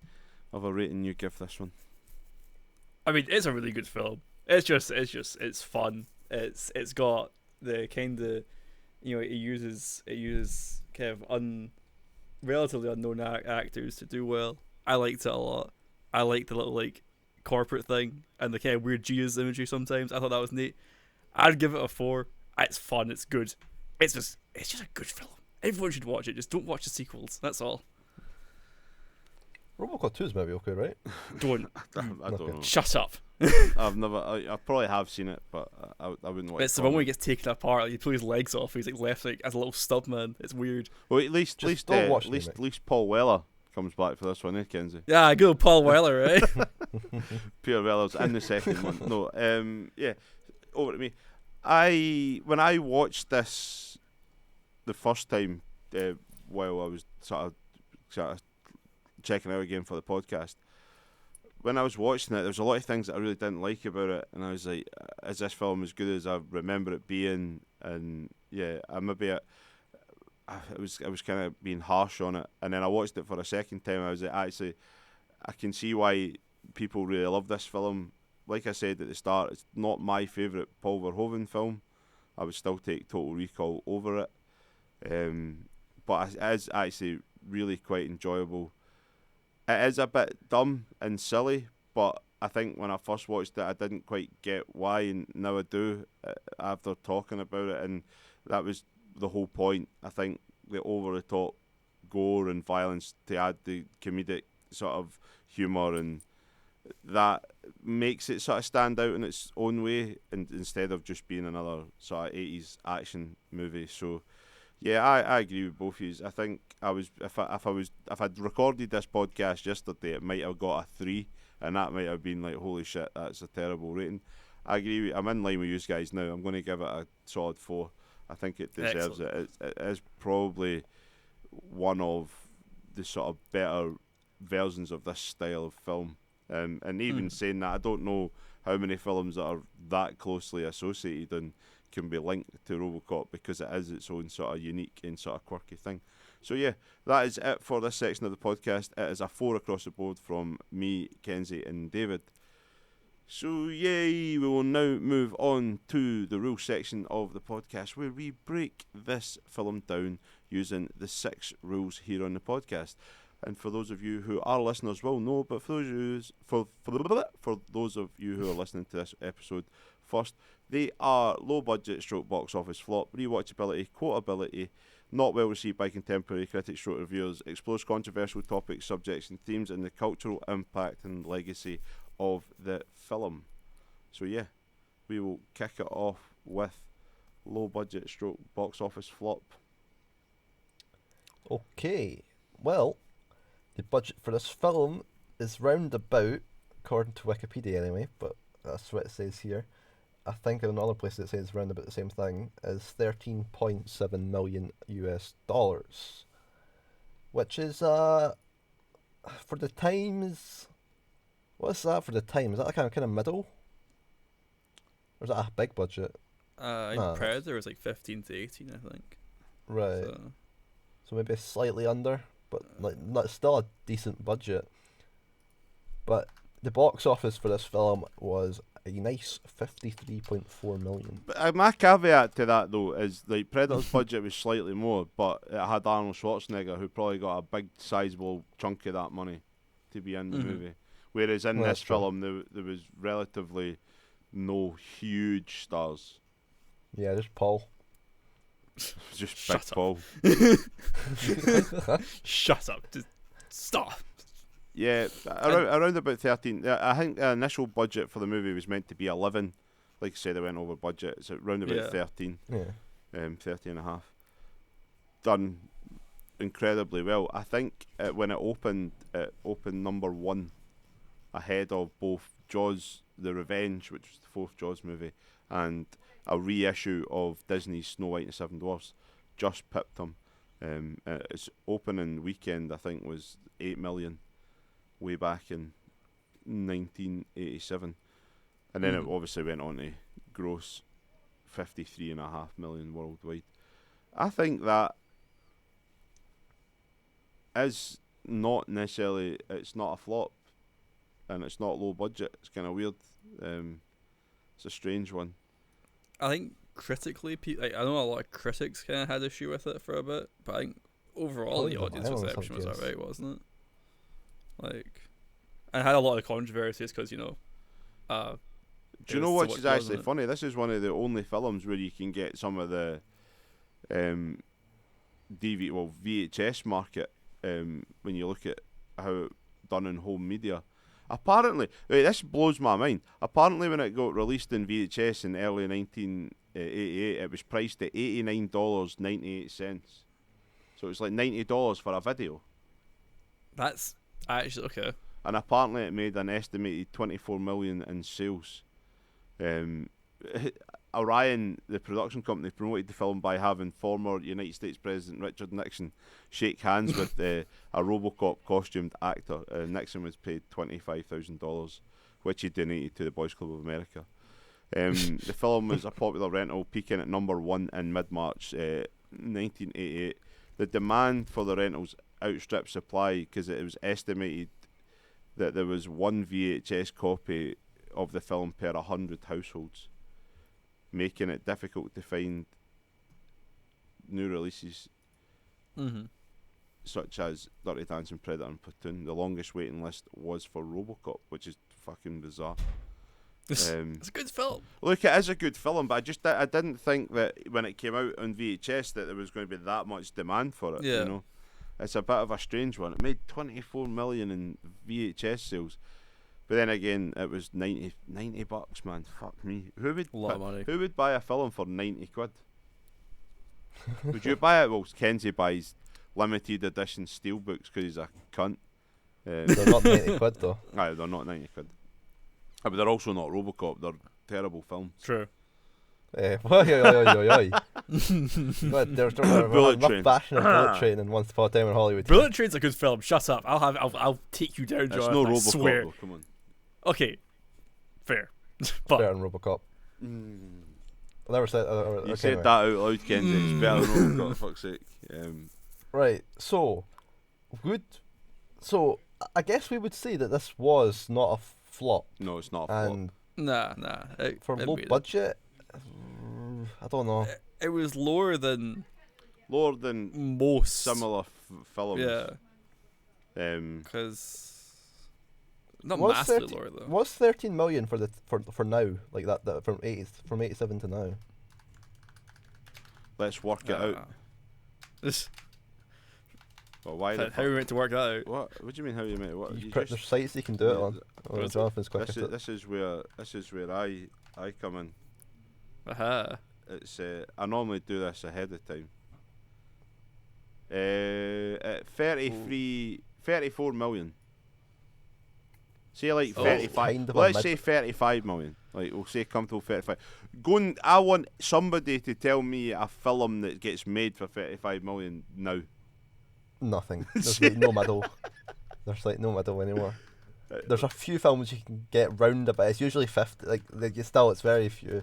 of a rating you give this one. I mean, it's a really good film. It's fun. It's got the kind of, it uses kind of relatively unknown actors to do well. I liked it a lot. I liked the little like corporate thing and the kind of weird Jesus imagery sometimes. I thought that was neat. I'd give it a 4. It's fun. It's good. It's just a good film. Everyone should watch it. Just don't watch the sequels. That's all. RoboCop 2 is maybe okay, right? Don't. I don't know. Shut up. I've never. I probably have seen it, but I wouldn't watch. It's the one where he gets taken apart. Like, he pulls his legs off. He's like left like as a little stub man. It's weird. Well, at least Paul Weller comes back for this one, eh, Kenzie? Yeah, good old Paul Weller, right? Pierre Weller's in the second one. No, yeah. Over to me. When I watched this the first time, while I was sort of checking out again for the podcast, when I was watching it, there was a lot of things that I really didn't like about it, and I was like, is this film as good as I remember it being? And yeah, I was kind of being harsh on it, and then I watched it for a second time. I was like, actually, I can see why people really love this film. Like I said at the start, it's not my favourite Paul Verhoeven film. I would still take Total Recall over it, but it is actually really quite enjoyable. It is a bit dumb and silly, but I think when I first watched it, I didn't quite get why, and now I do after talking about it, and that was the whole point. I think the over-the-top gore and violence to add the comedic sort of humour, and that makes it sort of stand out in its own way, and instead of just being another sort of 80s action movie. So yeah, I agree with both of you. I think if I'd recorded this podcast yesterday, it might have got a 3, and that might have been like, holy shit, that's a terrible rating. I agree. I'm in line with you guys now. I'm going to give it a solid 4. I think it deserves it. It is probably one of the sort of better versions of this style of film. And even saying that, I don't know how many films that are that closely associated and can be linked to RoboCop, because it is its own sort of unique and sort of quirky thing. So yeah, that is it for this section of the podcast. It is a 4 across the board from me, Kenzie, and David. So yay, we will now move on to the real section of the podcast where we break this film down using the 6 rules here on the podcast. And for those of you who are listeners will know, but for those of you who are listening to this episode first, they are low budget stroke box office flop, rewatchability, quotability, not well received by contemporary critics stroke reviewers, explores controversial topics, subjects and themes, and the cultural impact and legacy of the film. So yeah, we will kick it off with low budget stroke box office flop. Okay, well, the budget for this film is round about, according to Wikipedia anyway, but that's what it says here. I think in another place it says round about the same thing, is $13.7 million, which is for the times. What's that for the time? Is that kind of middle? Or is that a big budget? Predator was like 15 to 18, I think. Right. So maybe slightly under, but not still a decent budget. But the box office for this film was a nice $53.4 million. But my caveat to that though is like Predator's budget was slightly more, but it had Arnold Schwarzenegger, who probably got a big sizable chunk of that money to be in the movie. Whereas in this film there was relatively no huge stars. Yeah, just Paul. Just Shut Big Paul. Shut up. Just stop. Yeah, around about 13. I think the initial budget for the movie was meant to be 11. Like I said, it went over budget. It's around about 13. Yeah. 13 and a half. Done incredibly well. I think when it opened number one, ahead of both Jaws: The Revenge, which was the fourth Jaws movie, and a reissue of Disney's Snow White and the Seven Dwarfs. Just pipped them. Its opening weekend, I think, was 8 million way back in 1987, and then it obviously went on to gross 53.5 million worldwide. I think that is not necessarily, it's not a flop, and it's not low budget. It's kind of weird. It's a strange one. I think critically, I know a lot of critics kind of had issue with it for a bit, but I think overall the audience reception was alright, wasn't it? Like, and had a lot of controversies because, do you know what is actually funny? This is one of the only films where you can get some of the VHS market when you look at how it done in home media. Apparently, this blows my mind. Apparently, when it got released in VHS in early 1988, it was priced at $89.98. So it was like $90 for a video. That's actually okay. And apparently, it made an estimated 24 million in sales. Orion, the production company, promoted the film by having former United States President Richard Nixon shake hands with a RoboCop costumed actor. Nixon was paid $25,000, which he donated to the Boys Club of America. The film was a popular rental, peaking at number one in mid-March 1988. The demand for the rentals outstripped supply because it was estimated that there was one VHS copy of the film per 100 households, making it difficult to find new releases such as Dirty Dancing, Predator and Platoon. The longest waiting list was for RoboCop, which is fucking bizarre. It's a good film. Look, it is a good film, but I didn't think that when it came out on VHS that there was going to be that much demand for it. You know, it's a bit of a strange one. It made 24 million in VHS sales. But then again, it was $90, man. Fuck me. Who would buy a film for 90 quid? Would you buy it? Well, Kenzie buys limited edition steelbooks because he's a cunt. They're not 90 quid though. Aye, they're not 90 quid. But they're also not RoboCop. They're terrible films. True. But there's Bullet Train. Bashing a Bullet Train in Once Upon a Time in Hollywood. Bullet Train's a good film. Shut up. I'll take you down, It's John. no I RoboCop swear. though, come on. Okay, fair. But Better than RoboCop. I never said. You said that out loud, Kenzie. It's better than RoboCop, for fuck's sake. Right. So I guess we would say that this was not a flop. No, it's not a flop. And nah. for low budget, I don't know. It was lower than Lower than most similar films. Yeah. Because not What's massively 13 lower though. What's 13 million for now? Like that from 87 to now. Let's work it out. Just Well, why the how are we meant to work that out? What do you mean? How you meant? What? There's sites you can do it on. Oh, What's Jonathan's quick This at it. is where I come in. Aha. It's I normally do this ahead of time. At 34 million. Say like Oh, 35. kind of a Let's say 35 million. Like we'll say comfortable 35. I want somebody to tell me a film that gets made for 35 million now. Nothing. There's like no middle. There's like no middle anymore. There's a few films you can get round about. It's usually 50. It's very few.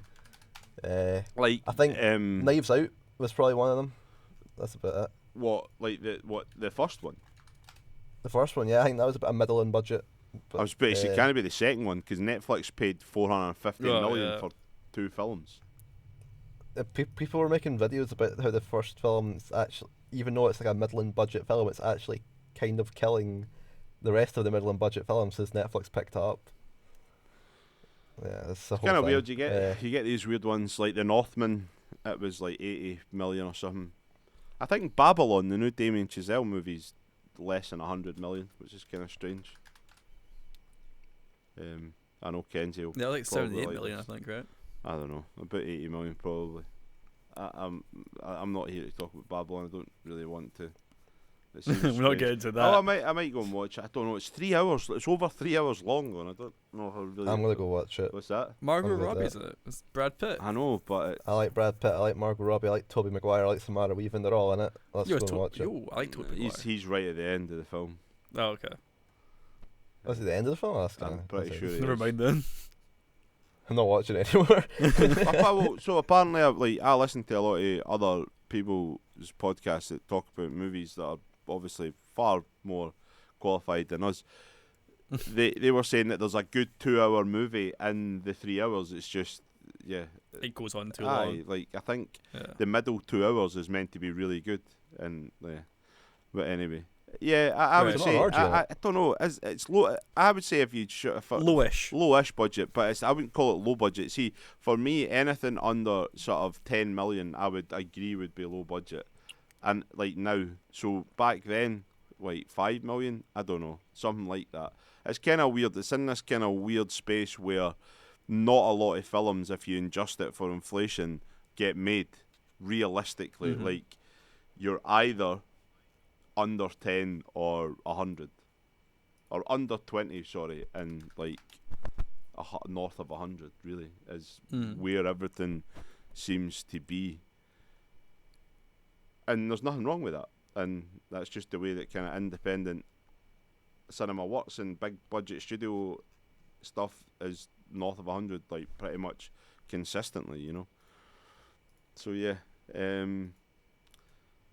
Like I think Knives Out was probably one of them. That's about it. What? Like the first one? The first one, yeah, I think that was about a middle budget. But, I was basically can't be the second one because Netflix paid 450 million for 2 films. People were making videos about how the first film's actually, even though it's like a middling budget film, it's actually kind of killing the rest of the middling budget films since Netflix picked it up. Yeah, it's kind of weird. You get these weird ones like The Northman. It was like 80 million or something. I think Babylon, the new Damien Chazelle movie's less than 100 million, which is kind of strange. I know Kenzie will Yeah, like probably 78 like million, this. I think, right? I don't know, about 80 million probably. I'm not here to talk about Babylon. I don't really want to. It seems We're not strange. getting into that. Oh, I might go and watch it. I don't know. It's 3 hours. It's over 3 hours long, and I don't know how really. I'm gonna go watch it. What's that? Margot I'm with Robbie's that. in it. It's Brad Pitt. I know, but I like Brad Pitt, I like Margot Robbie, I like Tobey Maguire, I like Samara Weaving. They're all in it. Let's go and watch it. I like Tobey Maguire. he's right at the end of the film. Oh, okay. Was it the end of the film? I'm pretty sure. it Never is. mind then. I'm not watching it anymore. So apparently, I listen to a lot of other people's podcasts that talk about movies that are obviously far more qualified than us. they were saying that there's a good 2-hour movie in the 3 hours. It's just It goes on too long. Like I think Yeah. the middle 2 hours is meant to be really good, and but anyway. Yeah, I would Right. say It's not hard, I don't know. It's low. I would say if you'd shot a lowish budget, but I wouldn't call it low budget. See, for me, anything under sort of 10 million, I would agree would be low budget. And like now, so back then, like 5 million, I don't know, something like that. It's kind of weird. It's in this kind of weird space where not a lot of films, if you adjust it for inflation, get made realistically. Mm-hmm. Like you're either under 10 or 100 or under 20, sorry, and like north of 100 really is where everything seems to be, and there's nothing wrong with that, and that's just the way that kind of independent cinema works, and big budget studio stuff is north of 100 like pretty much consistently, you know. So yeah,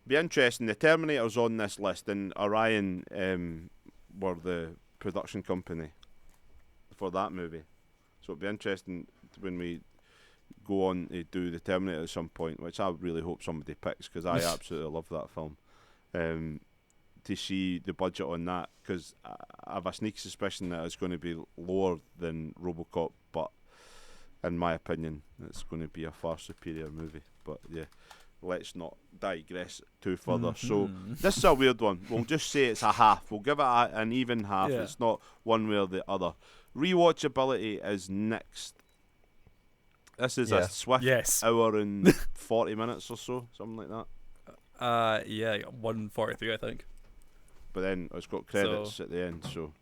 be interesting. The Terminator's on this list, and Orion were the production company for that movie. So it'll be interesting when we go on to do the Terminator at some point, which I really hope somebody picks because I absolutely love that film. To see the budget on that, because I have a sneaky suspicion that it's going to be lower than RoboCop, but in my opinion, it's going to be a far superior movie. But yeah, let's not digress too further. So this is a weird one. We'll just say it's a half. We'll give it an even half. Yeah. It's not one way or the other. Rewatchability is next. This is a swift hour and 40 minutes or so, something like that. Yeah, 143, I think. But then it's got credits at the end, so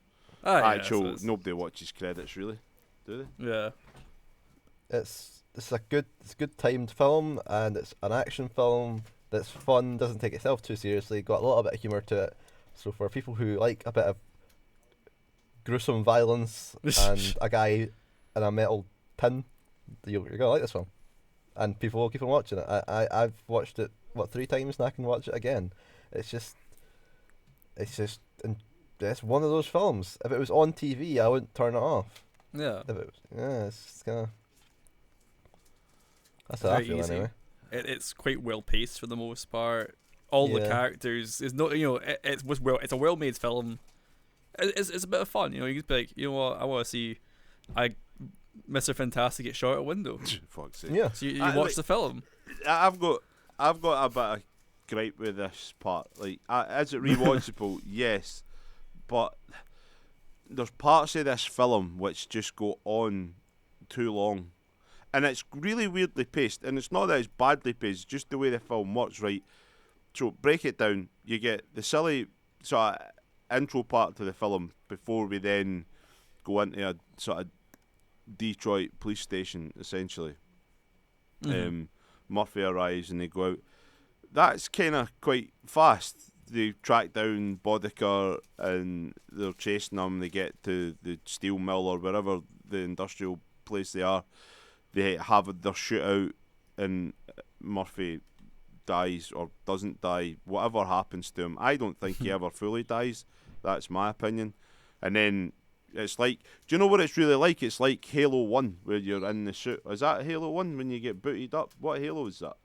so nobody watches credits really, do they? Yeah. It's a good timed film, and it's an action film that's fun, doesn't take itself too seriously, got a little bit of humour to it. So for people who like a bit of gruesome violence and a guy in a metal tin, you're gonna like this film. And people will keep on watching it. I've watched it 3 times, and I can watch it again. It's one of those films. If it was on TV, I wouldn't turn it off. Yeah. It's just kind of. That's how I feel easy. anyway. It's quite well paced for the most part. All the characters is not, it's a well made film. it's a bit of fun. You know, you could be like, you know what, I want to see Mr. Fantastic get shot at a window. Fuck's sake. Yeah. So you watch the film. I've got a bit of gripe with this part. Like, is it rewatchable? Yes, but there's parts of this film which just go on too long, and it's really weirdly paced. And it's not that it's badly paced; it's just the way the film works. Right. So break it down. You get the silly sort of intro part to the film before we then go into a sort of Detroit police station, essentially. Murphy arrives and they go out. That's kind of quite fast. They track down Boddicker and they're chasing them. They get to the steel mill or wherever the industrial place they are. They have their shootout and Murphy dies or doesn't die. Whatever happens to him, I don't think he ever fully dies. That's my opinion. And then it's like, do you know what it's really like? It's like Halo 1 where you're in the suit. Is that Halo 1 when you get booted up? What Halo is that?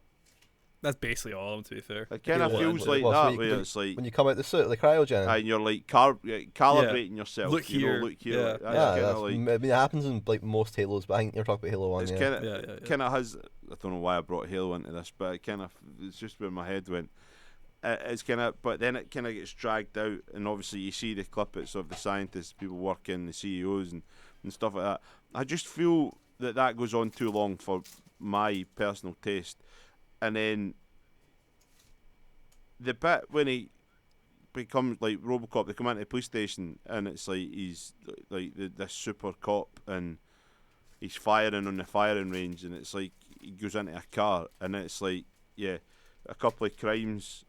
That's basically all of them, to be fair. It kind of feels like Well, that, so where it's like when you come out the suit, the cryogen. and you're like calibrating yourself. Look here. Look here. Yeah. Like, Yeah, that's that's, kinda like, I mean, it happens in like most Halos, but I think you're talking about Halo 1. it's Yeah. kind of has. I don't know why I brought Halo into this, but it's just where my head went. It's kind of, but then it kind of gets dragged out, and obviously you see the clippets of the scientists, people working, the CEOs, and stuff like that. I just feel that goes on too long for my personal taste, and then the bit when he becomes like RoboCop, they come into the police station, and it's like he's like this super cop, and he's firing on the firing range, and it's like he goes into a car, and it's like, yeah, a couple of crimes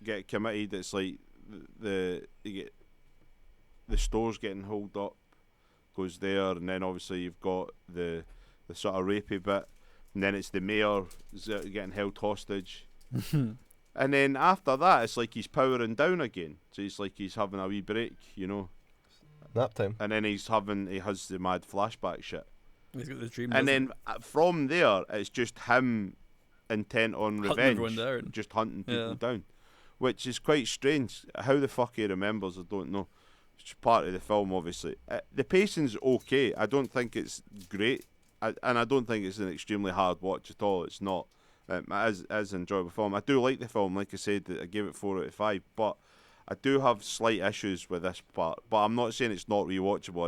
get committed. It's like the store's getting hauled up, goes there, and then obviously you've got the sort of rapey bit, and then it's the mayor getting held hostage. And then after that, it's like he's powering down again. So it's like he's having a wee break, you know. Nap time. And then he has the mad flashback shit. He's got the dream. And then from there, it's just him intent on Hunting revenge, everyone down. just hunting people down, which is quite strange. How the fuck he remembers, I don't know. It's part of the film, obviously. The pacing's okay. I don't think it's great, and I don't think it's an extremely hard watch at all. It's not. As an enjoyable film. I do like the film. Like I said, I gave it 4 out of 5. But I do have slight issues with this part. But I'm not saying it's not rewatchable.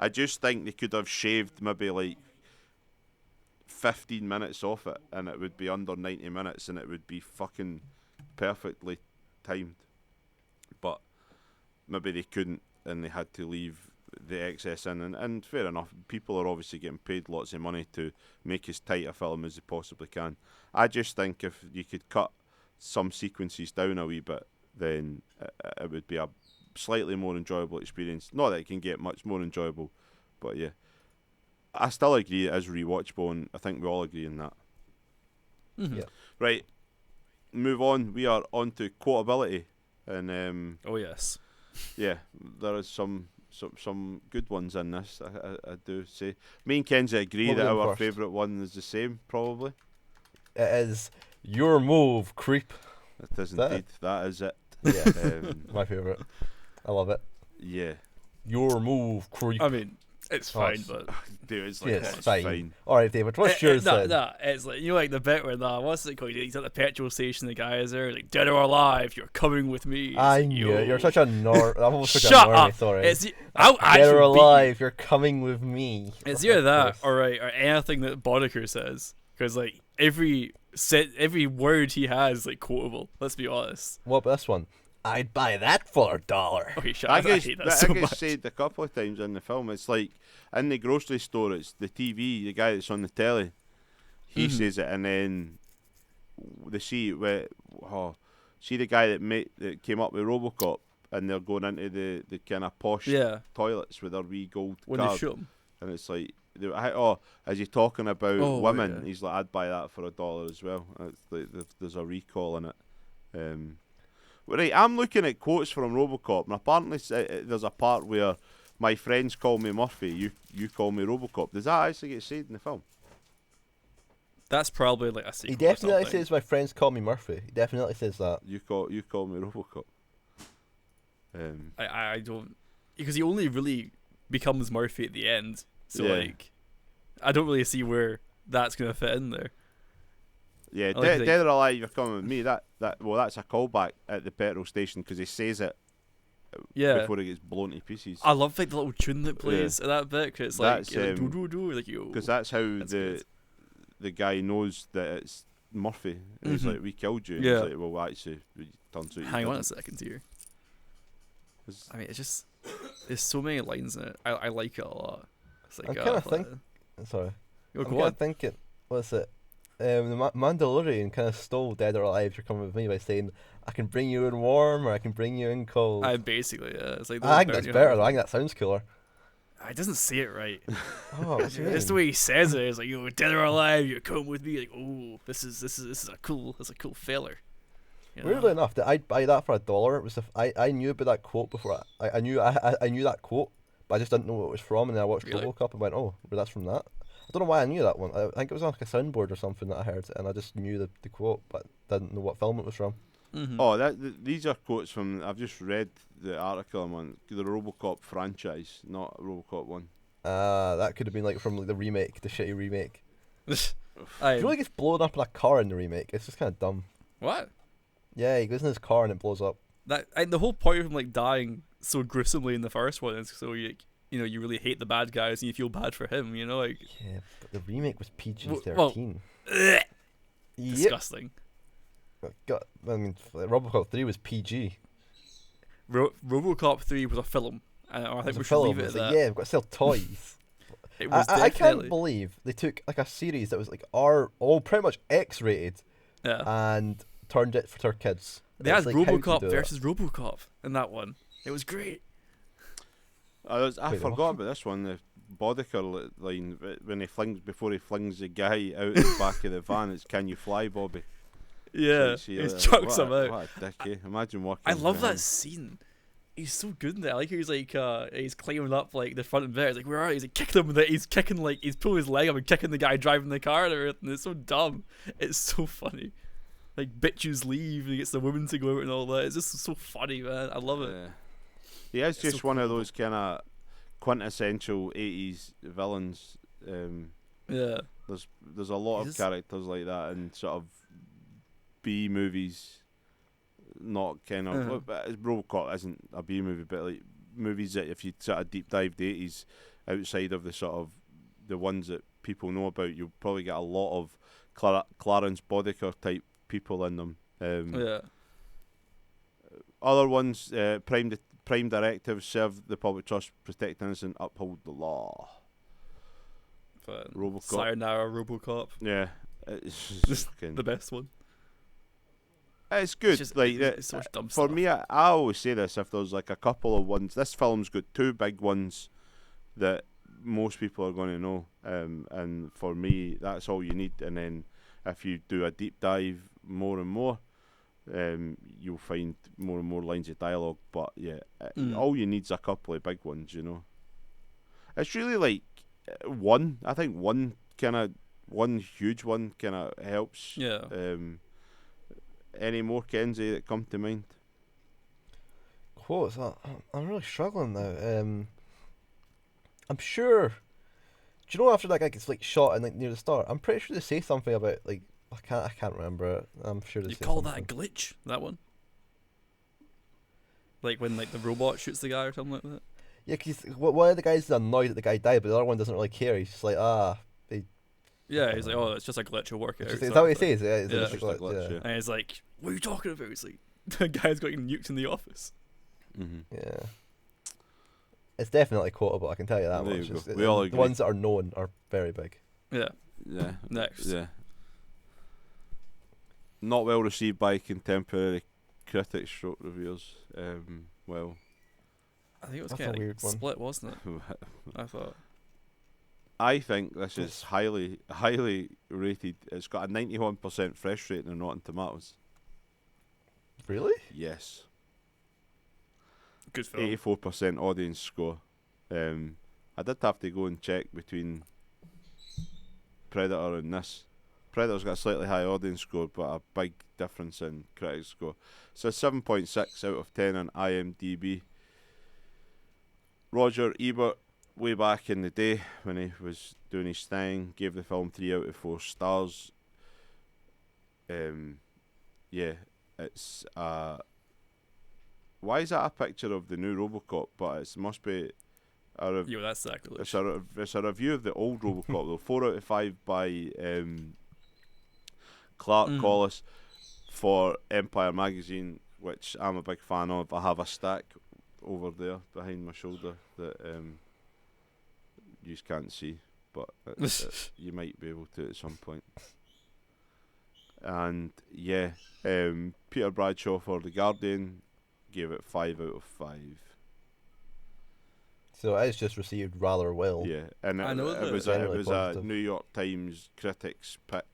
I just think they could have shaved maybe like 15 minutes off it, and it would be under 90 minutes, and it would be fucking perfectly timed. But maybe they couldn't, and they had to leave the excess in, and fair enough. People are obviously getting paid lots of money to make as tight a film as they possibly can. I just think if you could cut some sequences down a wee bit, then it would be a slightly more enjoyable experience. Not that it can get much more enjoyable, but yeah, I still agree it is rewatchable, and I think we all agree in that. Yeah. Right, move on. We are on to quotability, and Oh yes. yeah, there is some good ones in this. I do say. Me and Kenzie agree What that was our first? favourite one is the same, probably. It is your move, creep. It is that indeed. That is it. Yeah, my favorite. I love it. Yeah. Your move, creep. I mean, it's fine, it's- but Dude, it's like, Yeah, oh, it's it's fine. fine. All right, David. What's yours then? it's like, you know, like the bit where what's it called? He's at the petrol station. The guy is there, like, dead or alive, you're coming with me. It's I like, knew yo. it. You're such a I'm almost such Shut a normie, up. sorry. It's I'll Dead or actually beat you. alive, you're coming with me. It's Of either that course. or anything that Boddicker says, because like every word he has is like quotable. Let's be honest. What about this one? I'd buy that for $1. Okay, shut I up. I guess hate that that so gets much. said a couple of times in the film. It's like in the grocery store, it's the TV, the guy that's on the telly. He says it, and then the see the guy that came up with RoboCop, and they're going into the kind of posh toilets with their wee gold When card, they shoot him. and it's like, is he talking about Oh, women? yeah. He's like, I'd buy that for $1 as well. It's like, there's a recall in it. Right, I'm looking at quotes from RoboCop, and apparently there's a part where my friends call me Murphy, you call me RoboCop. Does that actually get said in the film? That's probably like a He sequel. definitely or something. says my friends call me Murphy. He definitely says that. You call me RoboCop. I don't. because he only really becomes Murphy at the end. So Yeah. like, I don't really see where that's gonna fit in there. Yeah, I like Dead or Alive, You're Coming With Me. That's a callback at the petrol station because he says it Yeah, before he gets blown to pieces. I love like the little tune that plays at that bit because it's like, That's, do do do like yo. Because that's how That's the guy knows that it's Murphy. And he's Mhm. like, we killed you. And Yeah. he's like, well, actually, it turns out you Hang on a didn't. second here. 'Cause- I mean, it's just there's so many lines in it. I like it a lot. It's like I'm kinda like, Sorry. yo, I'm go kind on. of thinking, what's it? The Mandalorian kind of stole Dead or Alive, You're Coming With Me by saying, I can bring you in warm or I can bring you in cold. I basically it's like I think that's better though. I think that sounds cooler. He doesn't say it right. Oh, what do you Just the mean? way he says it is like, "Yo, dead or alive, you're coming with me." Like, oh, this is a cool feller. You know? Weirdly enough, that I'd buy that for $1. It was I knew about that quote before. I knew that quote, but I just didn't know what it was from. And then I watched Really? RoboCop and went, oh, well, that's from that. I don't know why I knew that one. I think it was on like a soundboard or something that I heard, and I just knew the quote, but didn't know what film it was from. Mhm. Oh, these are quotes from. I've just read the article I'm on the RoboCop franchise, not RoboCop 1. That could have been like from like the remake, the shitty remake. I, He really gets blown up in a car in the remake. It's just kind of dumb. what? Yeah, he goes in his car and it blows up. The whole point of him like dying so gruesomely in the first one is so you really hate the bad guys and you feel bad for him. You know, like Yeah, but the remake was PG-13. Well, Yep. disgusting. God, I mean, RoboCop 3 was PG. RoboCop 3 was a film, and I It think was we a should film. leave It it was at like, that. yeah, we've got to sell toys. It was I can't definitely believe they took like a series that was like all pretty much X-rated yeah. and turned it for kids. They It's had like, how do you RoboCop do that? versus RoboCop in that one. It was great. I Wait, forgot what? about this one. The Boddicker line when before he flings the guy out the back of the van. It's "Can you fly, Bobby?" Yeah, So he you see, chucks what him a- out. What a dick, eh? Imagine working. I love for that him. scene. He's so good in there. I like how he's like he's climbing up like the front of bed. He's like, where are you? He's like kicking him with it. He's kicking like he's pulling his leg up and kicking the guy driving the car and everything. It's so dumb. It's so funny. Like bitches leave and he gets the woman to go out and all that. It's just so funny, man. I love it. Yeah. He is It's just so one of cool. those kind of quintessential 80s villains. Yeah. There's a lot of He's- characters like that in sort of B movies. Not kind of Uh-huh. but RoboCop isn't a B movie, but like movies that if you sort of deep dive the 80s outside of the sort of the ones that people know about, you'll probably get a lot of Clarence Boddicker type people in them. Yeah. Other ones, prime directives: serve the public trust, protect innocent, uphold the law. But RoboCop. Sayonara RoboCop. Yeah, it's Just fucking- the best one. it's good. just- like it's so much dumb for stuff. me, I always say this: if there's like a couple of ones, this film's got two big ones that most people are going to know, and for me, that's all you need. And then if you do a deep dive more and more, you'll find more and more lines of dialogue. But yeah, all you need's a couple of big ones. You know, it's really like one. I think one huge one kind of helps. Yeah. Any more, Kenzie, that come to mind? Quotes. I'm really struggling now. I'm sure. Do you know after that guy gets like shot and like near the start? I'm pretty sure they say something about like I can't remember it. I'm sure they You say call something. that a glitch? That one? Like when like the robot shoots the guy or something like that? Yeah, because one of the guys is annoyed that the guy died, but the other one doesn't really care. He's just like, Yeah, he's like, oh, it's just a glitch. I'll work it out. is sort that what of he thing. says? Yeah, it's Yeah. just Just like, a glitch, yeah. yeah. And he's like, what are you talking about? He's like, the guy's got nuked in the office. Mm-hmm. Yeah. It's definitely quotable, I can tell you that There much. you go. It's- We all the agree. ones that are known are very big. Yeah. Yeah. Next. Yeah. Not well received by contemporary critics, stroke reviewers. Well, I think it was That's a kind of weird one. split, wasn't it? I thought. I think this is highly rated. It's got a 91% fresh rating on Rotten Tomatoes. Really? Yes. Good film. 84% audience score. I did have to go and check between Predator and this. Predator's got a slightly high audience score, but a big difference in critic score. So 7.6 out of 10 on IMDb. Roger Ebert, way back in the day when he was doing his thing, gave the film 3 out of 4 stars. Yeah, it's why is that a picture of the new RoboCop? But it must be Yo, that's sacrilege. it's a review of the old RoboCop though. 4 out of 5 by Clark Collis for Empire magazine, which I'm a big fan of. I have a stack over there behind my shoulder that you can't see, but you might be able to at some point. And yeah, Peter Bradshaw for The Guardian gave it 5 out of 5. So it's just received rather well. Yeah, and I know it was generally a positive. New York Times critics pick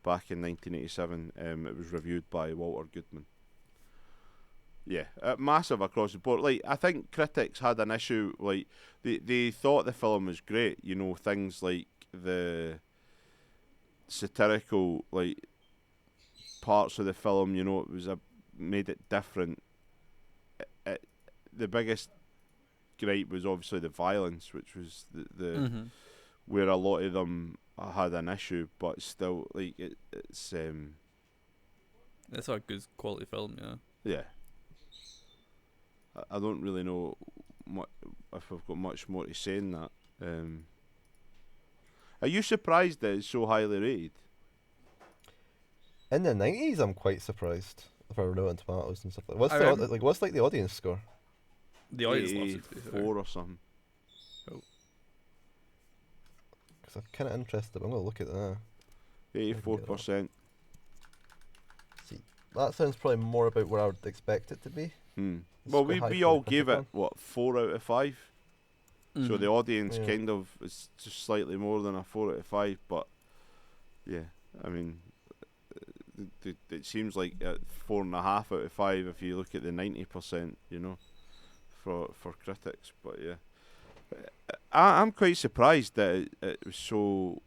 back in 1987. It was reviewed by Walter Goodman. Yeah, massive across the board. Like, I think critics had an issue. Like, they thought the film was great. You know, things like the satirical parts of the film. You know, it was made it different. The biggest gripe was obviously the violence, which was the where a lot of them had an issue, but still, like, it's It's a good quality film, yeah. yeah. I don't really know if I've got much more to say in that. Are you surprised that it's so highly rated? In the 90s, I'm quite surprised if I were Rotten Tomatoes and stuff. What's I the remember- what's like the audience score? The audience loves it, to be fair. 4 or something. Because I'm kind of interested. I'm gonna look at that. 84%. See, that sounds probably more about where I would expect it to be. It's Well, quite high we for all a gave critic it, 4 out of 5? So the audience Yeah. kind of is just slightly more than a 4 out of 5, but yeah, I mean, it seems like 4.5 out of 5 if you look at the 90%, you know, for critics. But yeah, I'm quite surprised that it was so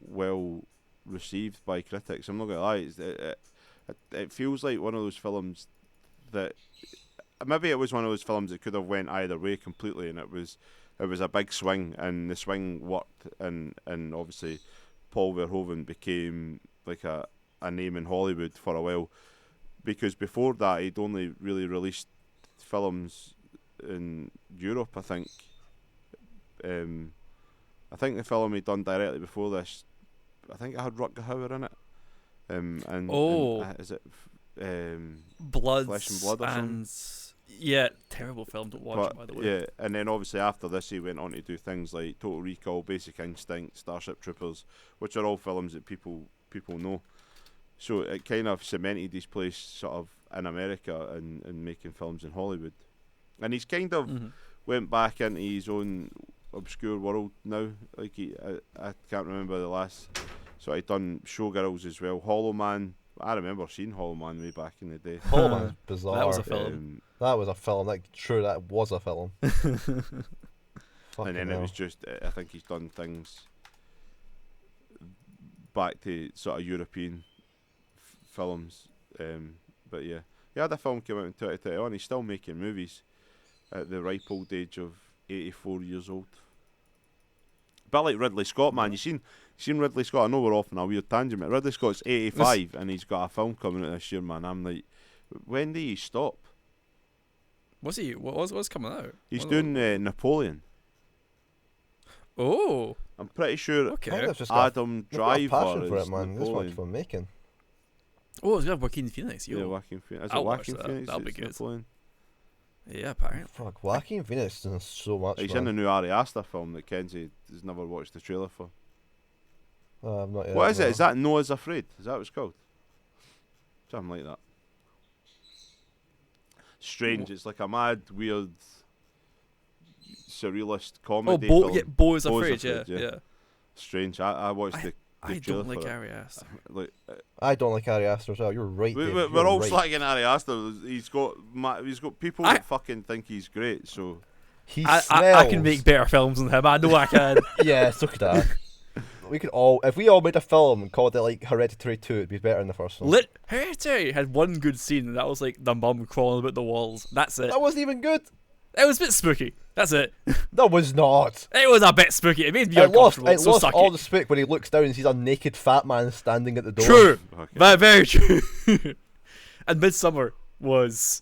well received by critics. I'm not gonna lie, it feels like one of those films that maybe it was one of those films that could have went either way completely, and it was a big swing, and the swing worked, and obviously Paul Verhoeven became like a name in Hollywood for a while, because before that he'd only really released films in Europe. I think the film he'd done directly before this, I think it had Rutger Hauer in it. Is it Blood Flesh and Blood or something? and yeah, terrible film to watch, by the way. Yeah, and then obviously after this he went on to do things like Total Recall, Basic Instinct, Starship Troopers, which are all films that people know. So it kind of cemented his place sort of in America and making films in Hollywood. And he's kind of went back into his own obscure world now. Like I can't remember the last. So he'd done Showgirls as well. Hollow Man. I remember seeing Hollow Man way back in the day. Hollow Man was bizarre. That was a film. That was a film. That was a film. And then it was just, I think he's done things back to sort of European films. But yeah, he had a film come out in 2021. He's still making movies at the ripe old age of 84 years old. But like Ridley Scott, man, you seen Ridley Scott? I know we're off on a weird tangent, but Ridley Scott's 85 and he's got a film coming out this year, man. I'm like, when do you stop? What's he? What's coming out? He's doing Napoleon. Oh, I'm pretty sure okay. Adam Driver passion for is it, man. This Napoleon. one's for making. Oh, it's got Joaquin Phoenix. Yo. Yeah, Joaquin Phoenix. Is it I'll watch Joaquin that. Phoenix? That'll be that's good. Napoleon? Yeah, apparently. Fuck, Joaquin Phoenix does so much. He's man. in the new Ari Aster film that Kenzie has never watched the trailer for. I've not yet, What is no. it? Is that Noah's Afraid? Is that what it's called? Something like that. Strange. It's like a mad, weird, surrealist comedy Oh, film. Bo is Bo's Afraid. Afraid, Yeah. Strange. I watched the I trailer don't like for it. Ari Aster. Like, I don't like Ari Aster as well. You're right. Dave, we're you're all right. slagging Ari Aster. He's got people that fucking think he's great. So He I smells. can make better films than him. I know I can. Yeah, so could I. We could all, if we all made a film and called it like Hereditary 2, it'd be better than the first one. Hereditary had one good scene, and that was like the mum crawling about the walls. That's it. That wasn't even good. It was a bit spooky. That's it. That was not. It was a bit spooky. It made me It lost. uncomfortable. It so lost suck all it. the spook when he looks down and sees a naked fat man standing at the door. True. Okay. Very true. And Midsummer was.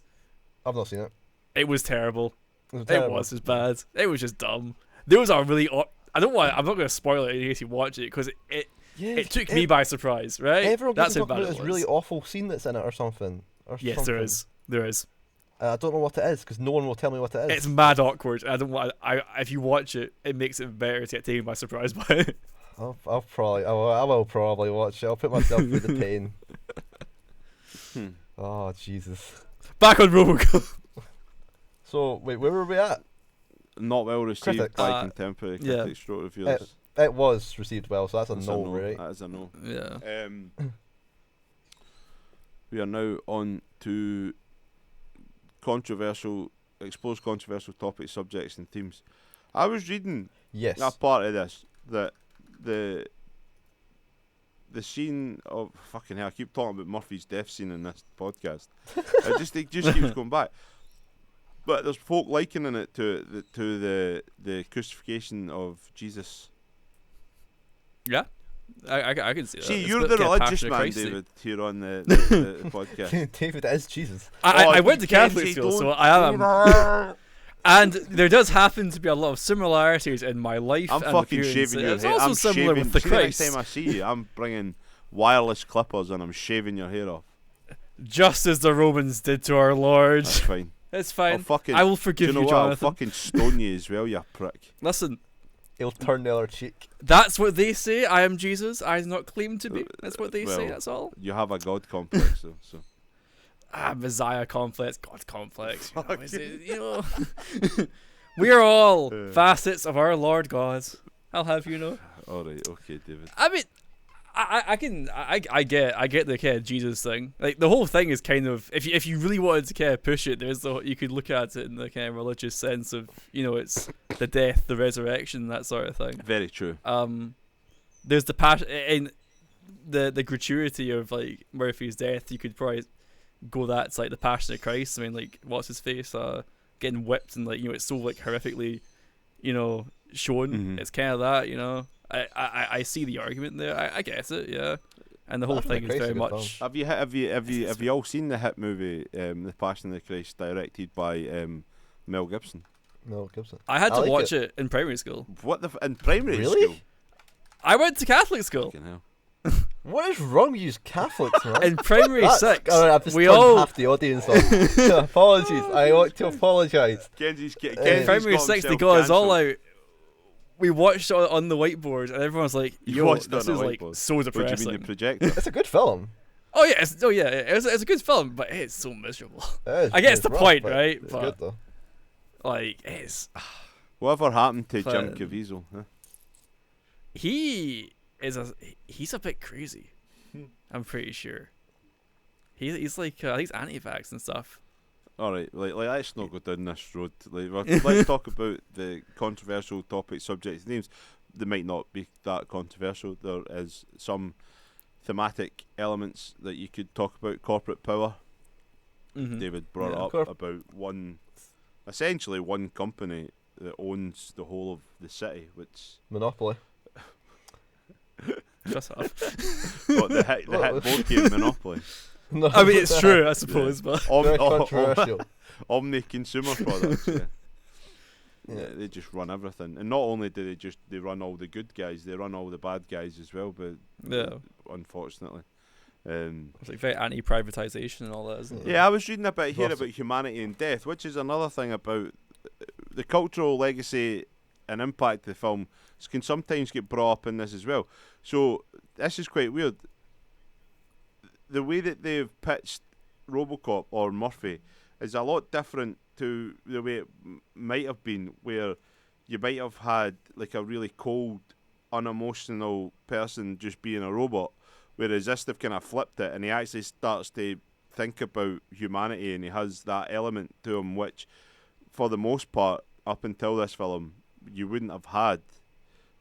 I've not seen it. It was terrible. It It was just bad. It was just dumb. There was a really. I'm not going to spoil it in case you watch it because it took me by surprise. Right. Everyone That's keeps how talking bad about it this was. really awful scene that's in it or something. Yes, something. there is. There is. I don't know what it is because no one will tell me what it is. It's mad awkward. I don't want. If you watch it, it makes it better to get taken by surprise by it. I will probably watch it. I'll put myself through the pain. Oh Jesus. Back on RoboCop. So wait, where were we at? Not well received Critics. by contemporary yeah. critics, stroke reviewers. It was received well, so that's a That's no, right? That is a no. Yeah. We are now on to explores controversial topics, subjects, and themes. I was reading Yes. a part of this that the scene of fucking hell. I keep talking about Murphy's death scene in this podcast. it just keeps going back. But there's folk likening it to the crucifixion of Jesus. Yeah. I can see that. See, It's you're a the bit religious Passion of man, Christ, David, here on the podcast. David is Jesus. I Oh, went to Catholic Kenzie, school, so don't I do am. that. And there does happen to be a lot of similarities in my life. I'm and fucking appearance. shaving your It's hair. also I'm similar shaving. with the See, the next Christ. time I see you, I'm bringing wireless clippers and I'm shaving your hair off. Just as the Romans did to our Lord. That's fine. It's fine. I'll fucking, I will forgive do you know you, what? I'll Jonathan. fucking stone you as well, you prick. Listen, He'll turn the other cheek. that's what they say. I am Jesus. I do not claim to be. That's what they say. Well, That's all. You have a god complex, though. So. Messiah complex, God complex. You know, we are all facets of our Lord God. I'll have you know. All right, okay, David. I mean, I get the kind of Jesus thing. Like the whole thing is kind of if you really wanted to kind of push it, you could look at it in the kind of religious sense of it's the death, the resurrection, that sort of thing. Very true. There's the passion in the gratuity of like Murphy's death. You could probably go that's like the Passion of Christ. I mean, like what's his face getting whipped and like it's so like horrifically shown. Mm-hmm. It's kind of that. I see the argument there. I get it, yeah. And the whole Passion of thing is Christ very is a good much. Have you all seen the hit movie, The Passion of the Christ, directed by Mel Gibson? Mel Gibson. I had to like watch it in primary school. What in primary Really? school? I went to Catholic school. Fucking hell. What is wrong with you Catholics, man? In primary six, Alright, I've just we turned all half the audience off. Apologies. I want to apologise. Kenzie's in primary six they got us all out. We watched it on the whiteboard, and everyone's like, You "Yo, watched it this on is the like whiteboard? so What do you depressing." mean the projector? It's a good film. Oh yeah, it's a good film, but it's so miserable. I guess It's the rough, point, but right? It's But good though. like, it's Whatever happened to Fun. Jim Caviezel? Huh? he's a bit crazy. I'm pretty sure. He's like he's anti-vax and stuff. All right, like let's not go down this road. Let's talk about the controversial topics, subjects, names. They might not be that controversial. There is some thematic elements that you could talk about. Corporate power. Mm-hmm. David brought Yeah. up about essentially one company that owns the whole of the city, which Monopoly. Shut up. the hit board game Monopoly. No, I mean, it's true, I suppose, but Very controversial. Omni consumer products. Yeah. Yeah. Yeah, they just run everything, and not only do they run all the good guys, they run all the bad guys as well. But yeah, unfortunately, it's like very anti-privatization and all that, isn't it? yeah, I was reading a bit here Lots of- about humanity and death, which is another thing about the cultural legacy and impact of the film can sometimes get brought up in this as well. So this is quite weird. The way that they've pitched RoboCop or Murphy is a lot different to the way it might have been, where you might have had like a really cold, unemotional person just being a robot, whereas this they've kind of flipped it and he actually starts to think about humanity and he has that element to him which, for the most part, up until this film, you wouldn't have had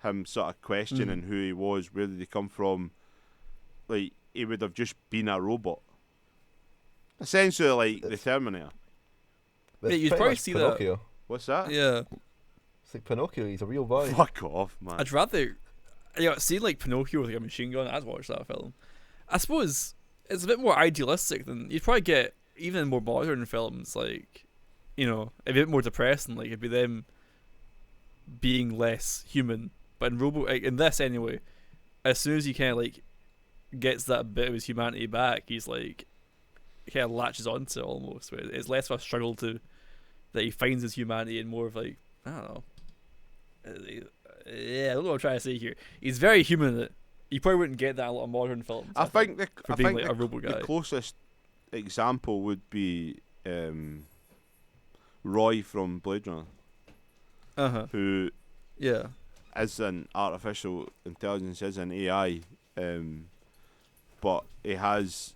him sort of questioning who he was, where did he come from. Like, he would have just been a robot. Essentially like the Terminator. It's Yeah, you'd pretty probably much see Pinocchio. What's that? Yeah. It's like Pinocchio. He's a real boy. Fuck off, man. I'd rather, seeing like Pinocchio with like a machine gun. I'd watch that film. I suppose it's a bit more idealistic than you'd probably get even in more modern films. Like, it'd be a bit more depressing. Like it'd be them being less human. But in this anyway, as soon as he kind of like gets that bit of his humanity back, he's like he kind of latches onto it almost. Where it's less of a struggle that he finds his humanity and more of like, I don't know. Yeah, I don't know what I'm trying to say here. He's very human in it. You probably wouldn't get that in a lot of modern films. I think a robo guy. The closest example would be Roy from Blade Runner, who is an artificial intelligence, is an AI, but he has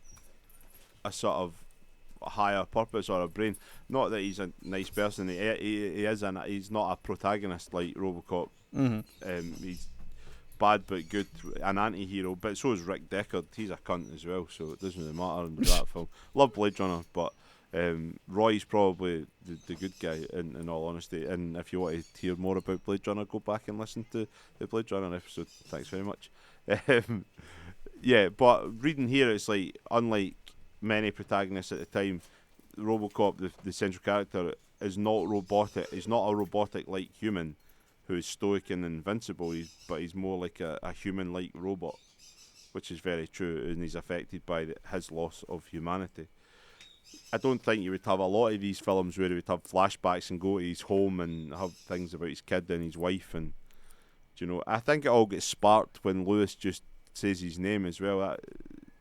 a sort of higher purpose or a brain. Not that he's a nice person. He's not a protagonist like RoboCop. He's bad but good, an anti-hero. But so is Rick Deckard. He's a cunt as well, so it doesn't really matter in that film. Love Blade Runner, but Roy's probably the good guy in all honesty. And if you want to hear more about Blade Runner, go back and listen to the Blade Runner episode. Thanks very much. Yeah, but reading here, it's like, unlike many protagonists at the time, RoboCop, the central character, is not robotic. He's not a robotic-like human who is stoic and invincible, but he's more like a human-like robot, which is very true, and he's affected by his loss of humanity. I don't think you would have a lot of these films where he would have flashbacks and go to his home and have things about his kid and his wife, and I think it all gets sparked when Lewis just says his name as well.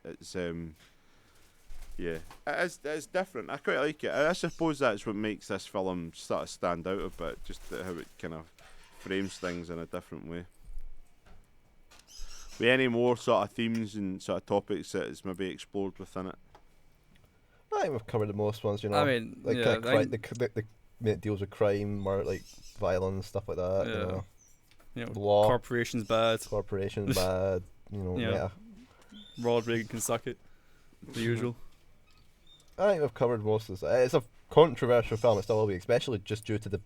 It's it's different. I quite like it. I suppose that's what makes this film sort of stand out a bit, just how it kind of frames things in a different way. With any more sort of themes and sort of topics that is maybe explored within it? I think we've covered the most ones, I mean, like it deals with crime or like violence, stuff like that. Law, corporations bad. Yeah. Ronald Reagan can suck it. The usual. I think we've covered most of this. It's a controversial film. It still will be, especially just due to the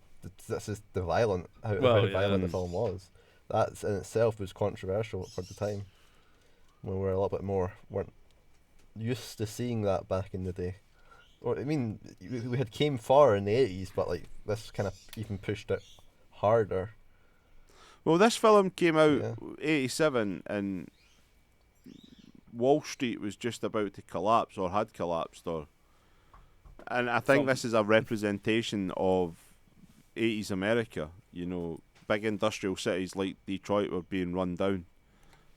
violent how violent the film was. That in itself was controversial for the time, when we were a little bit more weren't used to seeing that back in the day. Or I mean, we had came far in the 80s, but like this kind of even pushed it harder. Well, this film came out 87, and Wall Street was just about to collapse or had collapsed, and I think this is a representation of 80s America. Big industrial cities like Detroit were being run down,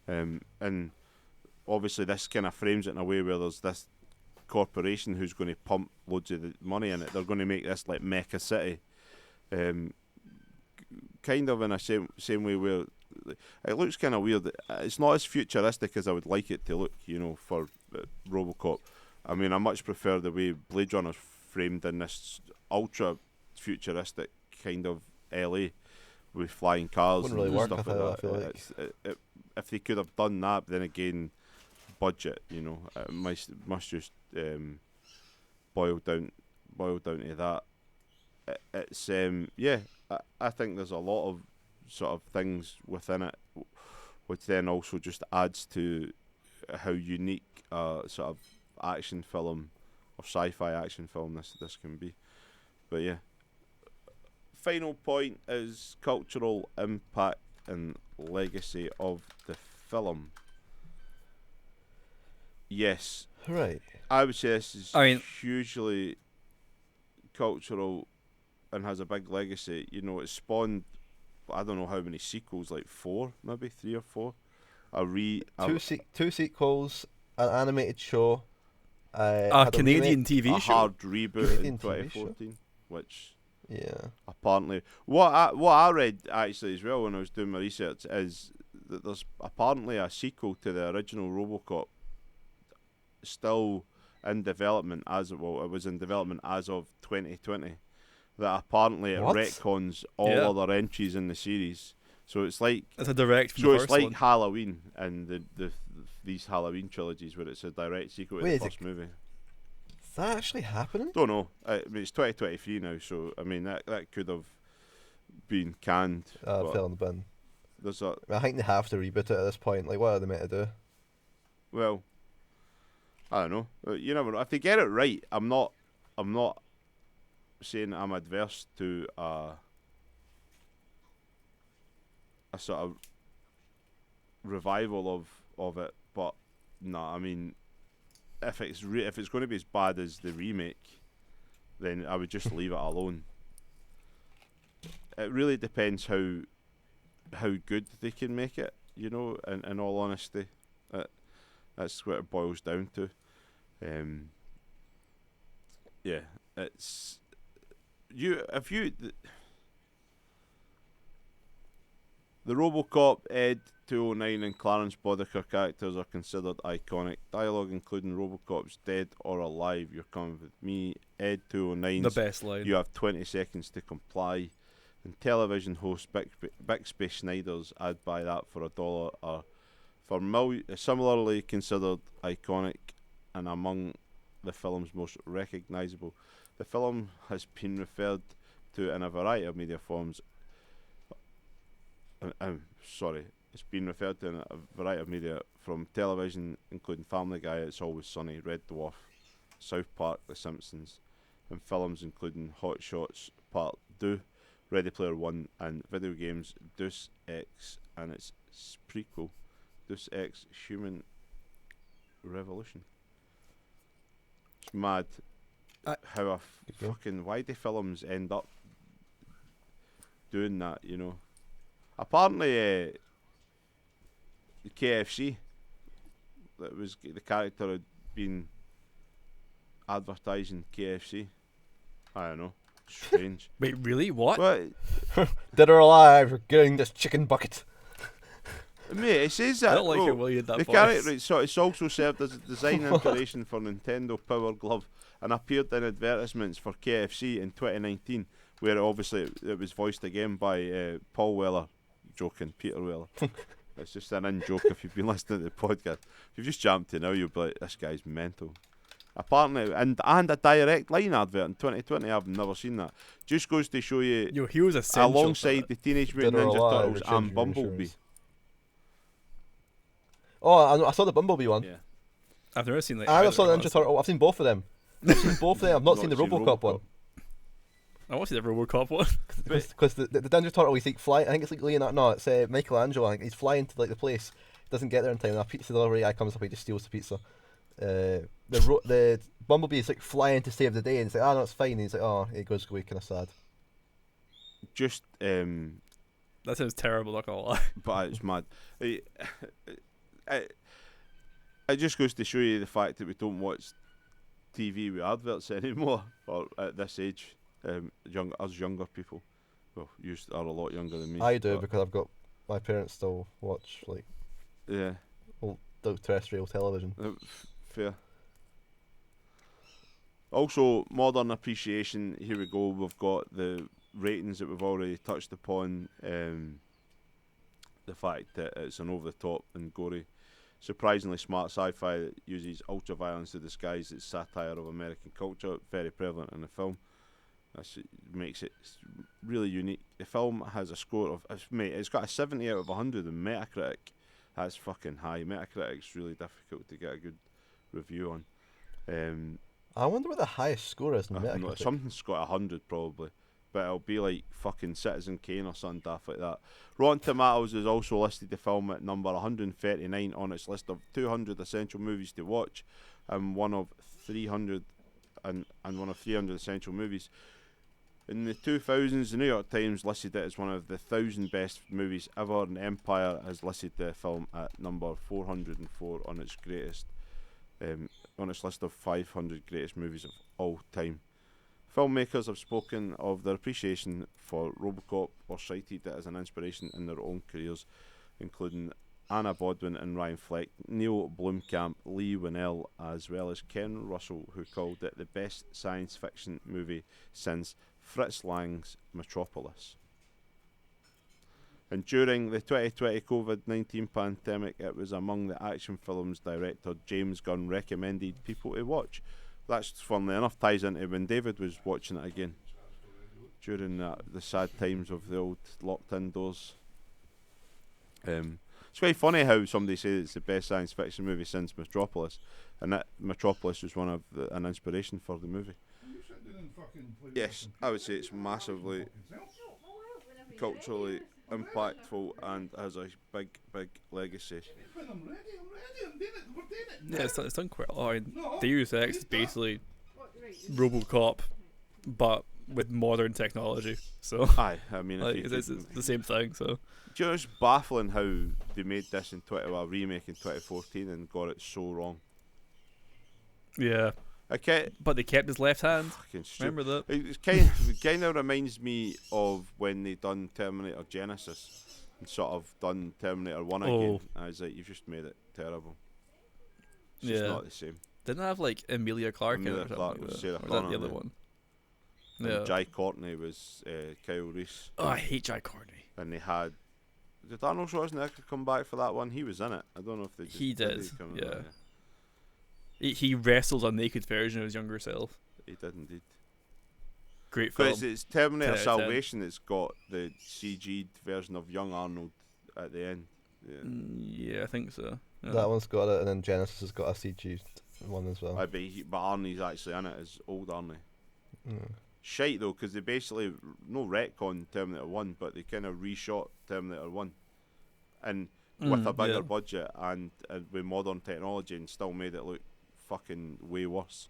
and obviously this kind of frames it in a way where there's this corporation who's going to pump loads of the money in it. They're going to make this like Mecca City, kind of in a same way where it looks kind of weird. It's not as futuristic as I would like it to look, for RoboCop. I mean, I much prefer the way Blade Runner's framed in this ultra futuristic kind of LA with flying cars. Wouldn't really and work stuff with like it, that. I feel like. If they could have done that, then again, budget. It must just boil down to that. It's I think there's a lot of sort of things within it, which then also just adds to how unique sort of action film or sci-fi action film this can be. But yeah, final point is cultural impact and legacy of the film. Yes, right. I would say this is hugely cultural and has a big legacy. It spawned, I don't know how many sequels, like 4, maybe 3 or 4. Two sequels, an animated show, a Canadian TV show, a hard reboot in 2014, which Yeah. Apparently, what I read actually as well when I was doing my research is that there's apparently a sequel to the original RoboCop still in development it was in development as of 2020. That apparently it retcons all other entries in the series. So it's like it's a direct. So it's like Halloween and these Halloween trilogies where it's a direct sequel to the first movie. that actually happening? Don't know. I mean, it's 2023 now, so I mean that could have been canned. but Fell in the bin. There's a I think they have to reboot it at this point. Like, what are they meant to do? well, I don't know. You never know. If they get it right, I'm not saying I'm adverse to a sort of revival of it, but no, I mean, if it's going to be as bad as the remake, then I would just leave it alone. It really depends how good they can make it, you know. In all honesty, that's what it boils down to. Yeah, it's the RoboCop, Ed 209 and Clarence Boddicker characters are considered iconic. Dialogue including RoboCop's "Dead or alive, you're coming with me." Ed 209's The best line. "You have 20 seconds to comply." And television host Bixby Snyder's "I'd buy that for $1" are similarly considered iconic and among the film's most recognisable. The film has been referred to in a variety of media forms. It's been referred to in a variety of media, from television, including Family Guy, It's Always Sunny, Red Dwarf, South Park, The Simpsons, and films including Hot Shots Part 2, Ready Player One, and video games Deus Ex and its prequel, Deus Ex Human Revolution. It's mad how why do films end up doing that, you know? Apparently, the KFC, that was the character had been advertising KFC. I don't know. Strange. Wait, really? What? But Dead or alive, we're getting this chicken bucket. mate, it says that. I don't like how well you had that the voice. character, it's also served as a design inspiration for Nintendo Power Glove and appeared in advertisements for KFC in 2019, where it was voiced again by Paul Weller. Joking, Peter Weller. It's just an in-joke if you've been listening to the podcast. If you've just jumped in now, you'll be like, this guy's mental. Apparently, and a direct line advert in 2020, I've never seen that. Just goes to show you, Yo, he was essential alongside the Teenage Mutant Dead or Ninja alive, Turtles we're changing and your Bumblebee. insurance. Oh, I saw the Bumblebee one. Yeah. I've never seen like. I either, saw the Ninja honestly. Turtle. I've seen both of them. I've not seen the RoboCop one. I want to see the RoboCop one. Because the Ninja Turtle, he's like flying. I think it's like Leonardo. No, it's Michelangelo. I think he's flying to like the place. Doesn't get there in time. And a pizza delivery guy comes up. He just steals the pizza. The Bumblebee is like flying to save the day, and he's like, "Oh no, it's fine." And he's like, "Oh," he goes away, kind of sad. Just That sounds terrible. Not gonna lie. but it's mad. It just goes to show you the fact that we don't watch TV with adverts anymore, or at this age. Us younger people, well, you are a lot younger than me. I do, because I've got my parents still watch like Yeah, old terrestrial television. fair. Also, modern appreciation. Here we go. We've got the ratings that we've already touched upon. The fact that it's an over-the-top and gory, surprisingly smart sci-fi that uses ultra-violence to disguise its satire of American culture, very prevalent in the film. That makes it really unique. The film has a score of, it's got a 70 out of 100 in Metacritic. That's fucking high. Metacritic's really difficult to get a good review on. I wonder what the highest score is in Metacritic. Something's got 100 probably, but it'll be like fucking Citizen Kane or something daft like that. Rotten Tomatoes has also listed the film at number 139 on its list of 200 essential movies to watch, and one of 300 essential movies. In the 2000s, the New York Times listed it as one of the 1,000 best movies ever, and Empire has listed the film at number 404 on its on its list of 500 greatest movies of all time. Filmmakers have spoken of their appreciation for RoboCop or cited it as an inspiration in their own careers, including Anna Bodwin and Ryan Fleck, Neil Blomkamp, Lee Winnell, as well as Ken Russell, who called it the best science fiction movie since Fritz Lang's Metropolis. And during the 2020 COVID-19 pandemic, it was among the action films director James Gunn recommended people to watch. that's funnily enough ties into when David was watching it again during the sad times of the old locked indoors. It's quite funny how somebody says it's the best science fiction movie since Metropolis, and that Metropolis was one of an inspiration for the movie. Yes, I would say it's massively culturally impactful and has a big legacy. Yeah, it's done quite a lot. Deus Ex is basically RoboCop, but with modern technology. So Aye, I mean, like, it's the same thing. So do you know, it's baffling how they made this in a remake in 2014 and got it so wrong. yeah, Okay, but they kept his left hand. fucking Remember that? it kind of reminds me of when they done Terminator Genesis and sort of done Terminator 1 again. I was like, you've just made it terrible. It's just not the same. Didn't it have like Emilia Clarke in it Emilia or something Clarke like was that? Sarah Or was that Connor, the other yeah. one? And Yeah. Jai Courtney was Kyle Reese. Oh, I hate Jai Courtney. And they had... Did Arnold Schwarzenegger come back for that one? He was in it. I don't know if they just... He did, come yeah. back? He wrestles a naked version of his younger self. He did indeed. Great film. Because it's Terminator 10 out of 10. Salvation that's got the CG'd version of young Arnold at the end. Yeah. Yeah, I think so. Yeah. That one's got it, and then Genesis has got a CG one as well. But Arnie's actually in it as old Arnie. Mm. Shite though, because they basically no retcon Terminator 1, but they kind of reshot Terminator 1 and with a bigger budget and with modern technology and still made it look fucking way worse.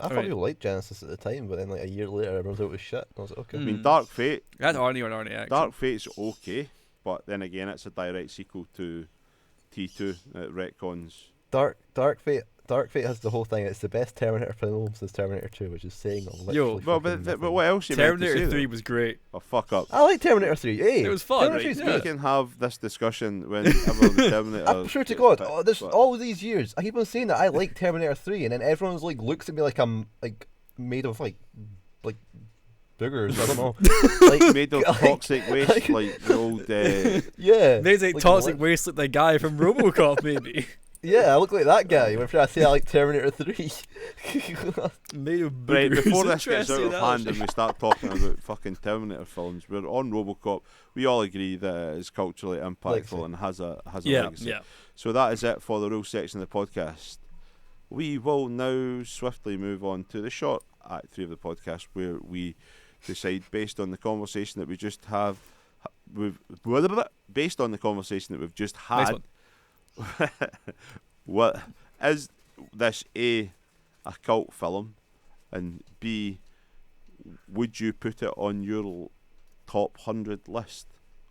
I thought Right. people liked Genesis at the time, but then like a year later, everyone thought it was shit. I was like, okay. I mean, Dark Fate. That's Arnie or Arnie X. Dark Fate's okay, but then again, it's a direct sequel to T2. It retcons. Dark Fate has the whole thing. It's the best Terminator film since Terminator 2, which is saying literally. Yo, Well, fucking but nothing. what else you meant to Terminator say, 3 though? was great. Oh, fuck up. I like Terminator 3. Hey, It was fun, Terminator right? 3 is Yeah. We good. can have this discussion whenever the Terminator. I'm sure to gets God, picked, but- all these years, I keep on saying that I like Terminator 3, and then everyone's like looks at me like I'm like made of like boogers. I don't know. Like made of like- toxic waste, like the old. Yeah. There's like like toxic what? waste like the guy from RoboCop, maybe. Yeah, I look like that guy. Whenever I say I like Terminator 3. Made of Right, boogers. before this gets out Interesting of hand analogy. and we start talking about fucking Terminator films, we're on RoboCop. We all agree that it is culturally impactful Legacy. and has a Yeah, legacy. yeah. So that is it for the real section of the podcast. We will now swiftly move on to the short Act 3 of the podcast, where we decide, based on the conversation that we just have, based on the conversation that we've just Nice had, one. what is this a cult film, and B, would you put it on your top 100 list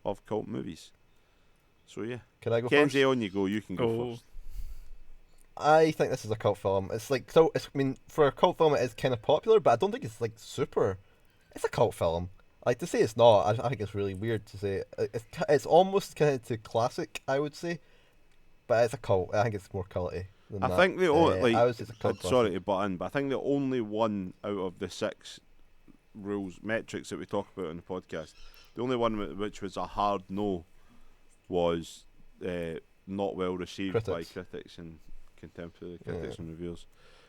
of cult movies? So yeah, Can I go Kenzie, first? on you go. You can go first. I think this is a cult film. It's like so. I mean, for a cult film, it is kind of popular, but I don't think it's like super. It's a cult film. Like to say it's not, I think it's really weird to say. It's almost kind of to classic, I would say, but it's a cult. I think it's more culty than I that. think the only I would say it's a cult sorry to butt in, but I think the only one out of the 6 rules metrics that we talk about on the podcast, the only one which was a hard no was not well received by Critics. critics and contemporary critics and reviewers.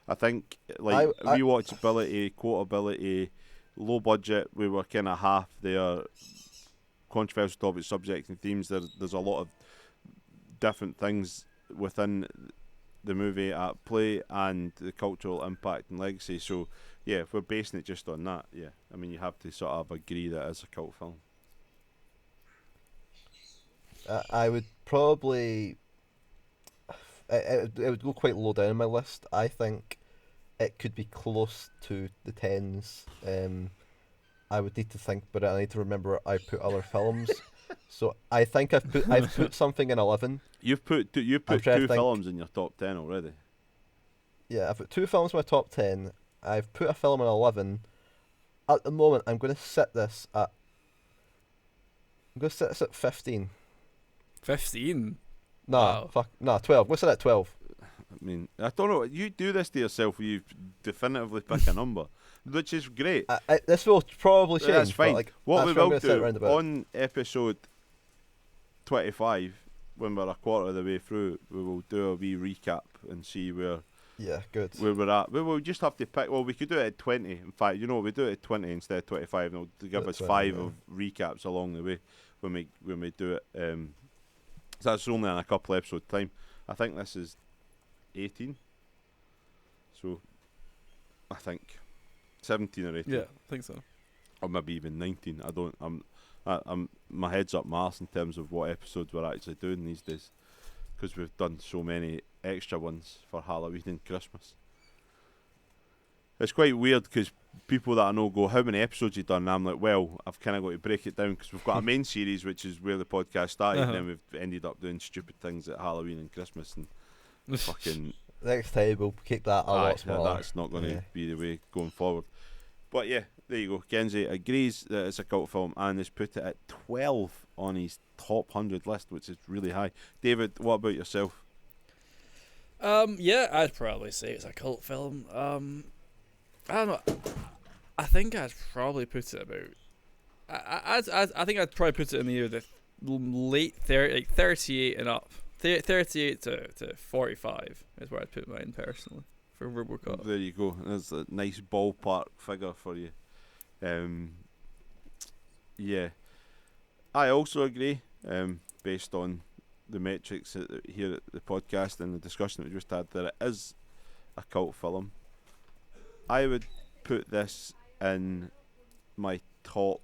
I think like rewatchability, quotability, low budget, we were kind of half there. Controversial topics, subjects and themes. There's a lot of different things within the movie at play and the cultural impact and legacy. So yeah, if we're basing it just on that, yeah, I mean you have to sort of agree that it's a cult film. I would probably. It would go quite low down my list. I think it could be close to the 10s. I would need to think, but I need to remember I put other films. So I think I've put something in 11. You've put two trying to think. films in your top 10 already. Yeah, I've put 2 films in my top 10. I've put a film in 11. At the moment, I'm going to set this at 15. 15. Nah, Wow. fuck, nah, 12. What's it at 12? I mean, I don't know. You do this to yourself. You definitively pick a number, which is great. This will probably change. That's fine. But like, What we that's where I'm will gonna sit do round about. on episode 25, when we're a quarter of the way through, we will do a wee recap and see where good. we're at. We will just have to pick. Well, we could do it at 20. In fact, we do it at 20 instead of 25, and it'll give us 20, 5 yeah. of recaps along the way when we do it. So that's only in a couple episode time. I think this is 18. So I think 17 or 18. Yeah, I think so. Or maybe even 19. I'm my head's up my arse in terms of what episodes we're actually doing these days, because we've done so many extra ones for Halloween and Christmas. It's quite weird because people that I know go, how many episodes you done? And I'm like, well, I've kind of got to break it down because we've got a main series, which is where the podcast started, and then we've ended up doing stupid things at Halloween and Christmas and fucking. Next time we'll keep that a lot smaller. That's not going to be the way going forward. But yeah, there you go. Kenzie agrees that it's a cult film and has put it at 12 on his top 100 list, which is really high. David, what about yourself? Yeah, I'd probably say it's a cult film. I don't know. I think I'd probably put it about. I think I'd probably put it in the year the late 30, like 38 and up. 38 to 45 is where I'd put mine personally for RoboCop. There you go. There's a nice ballpark figure for you. Yeah, I also agree. Based on the metrics here at the podcast and the discussion that we just had, that it is a cult film. I would put this in my top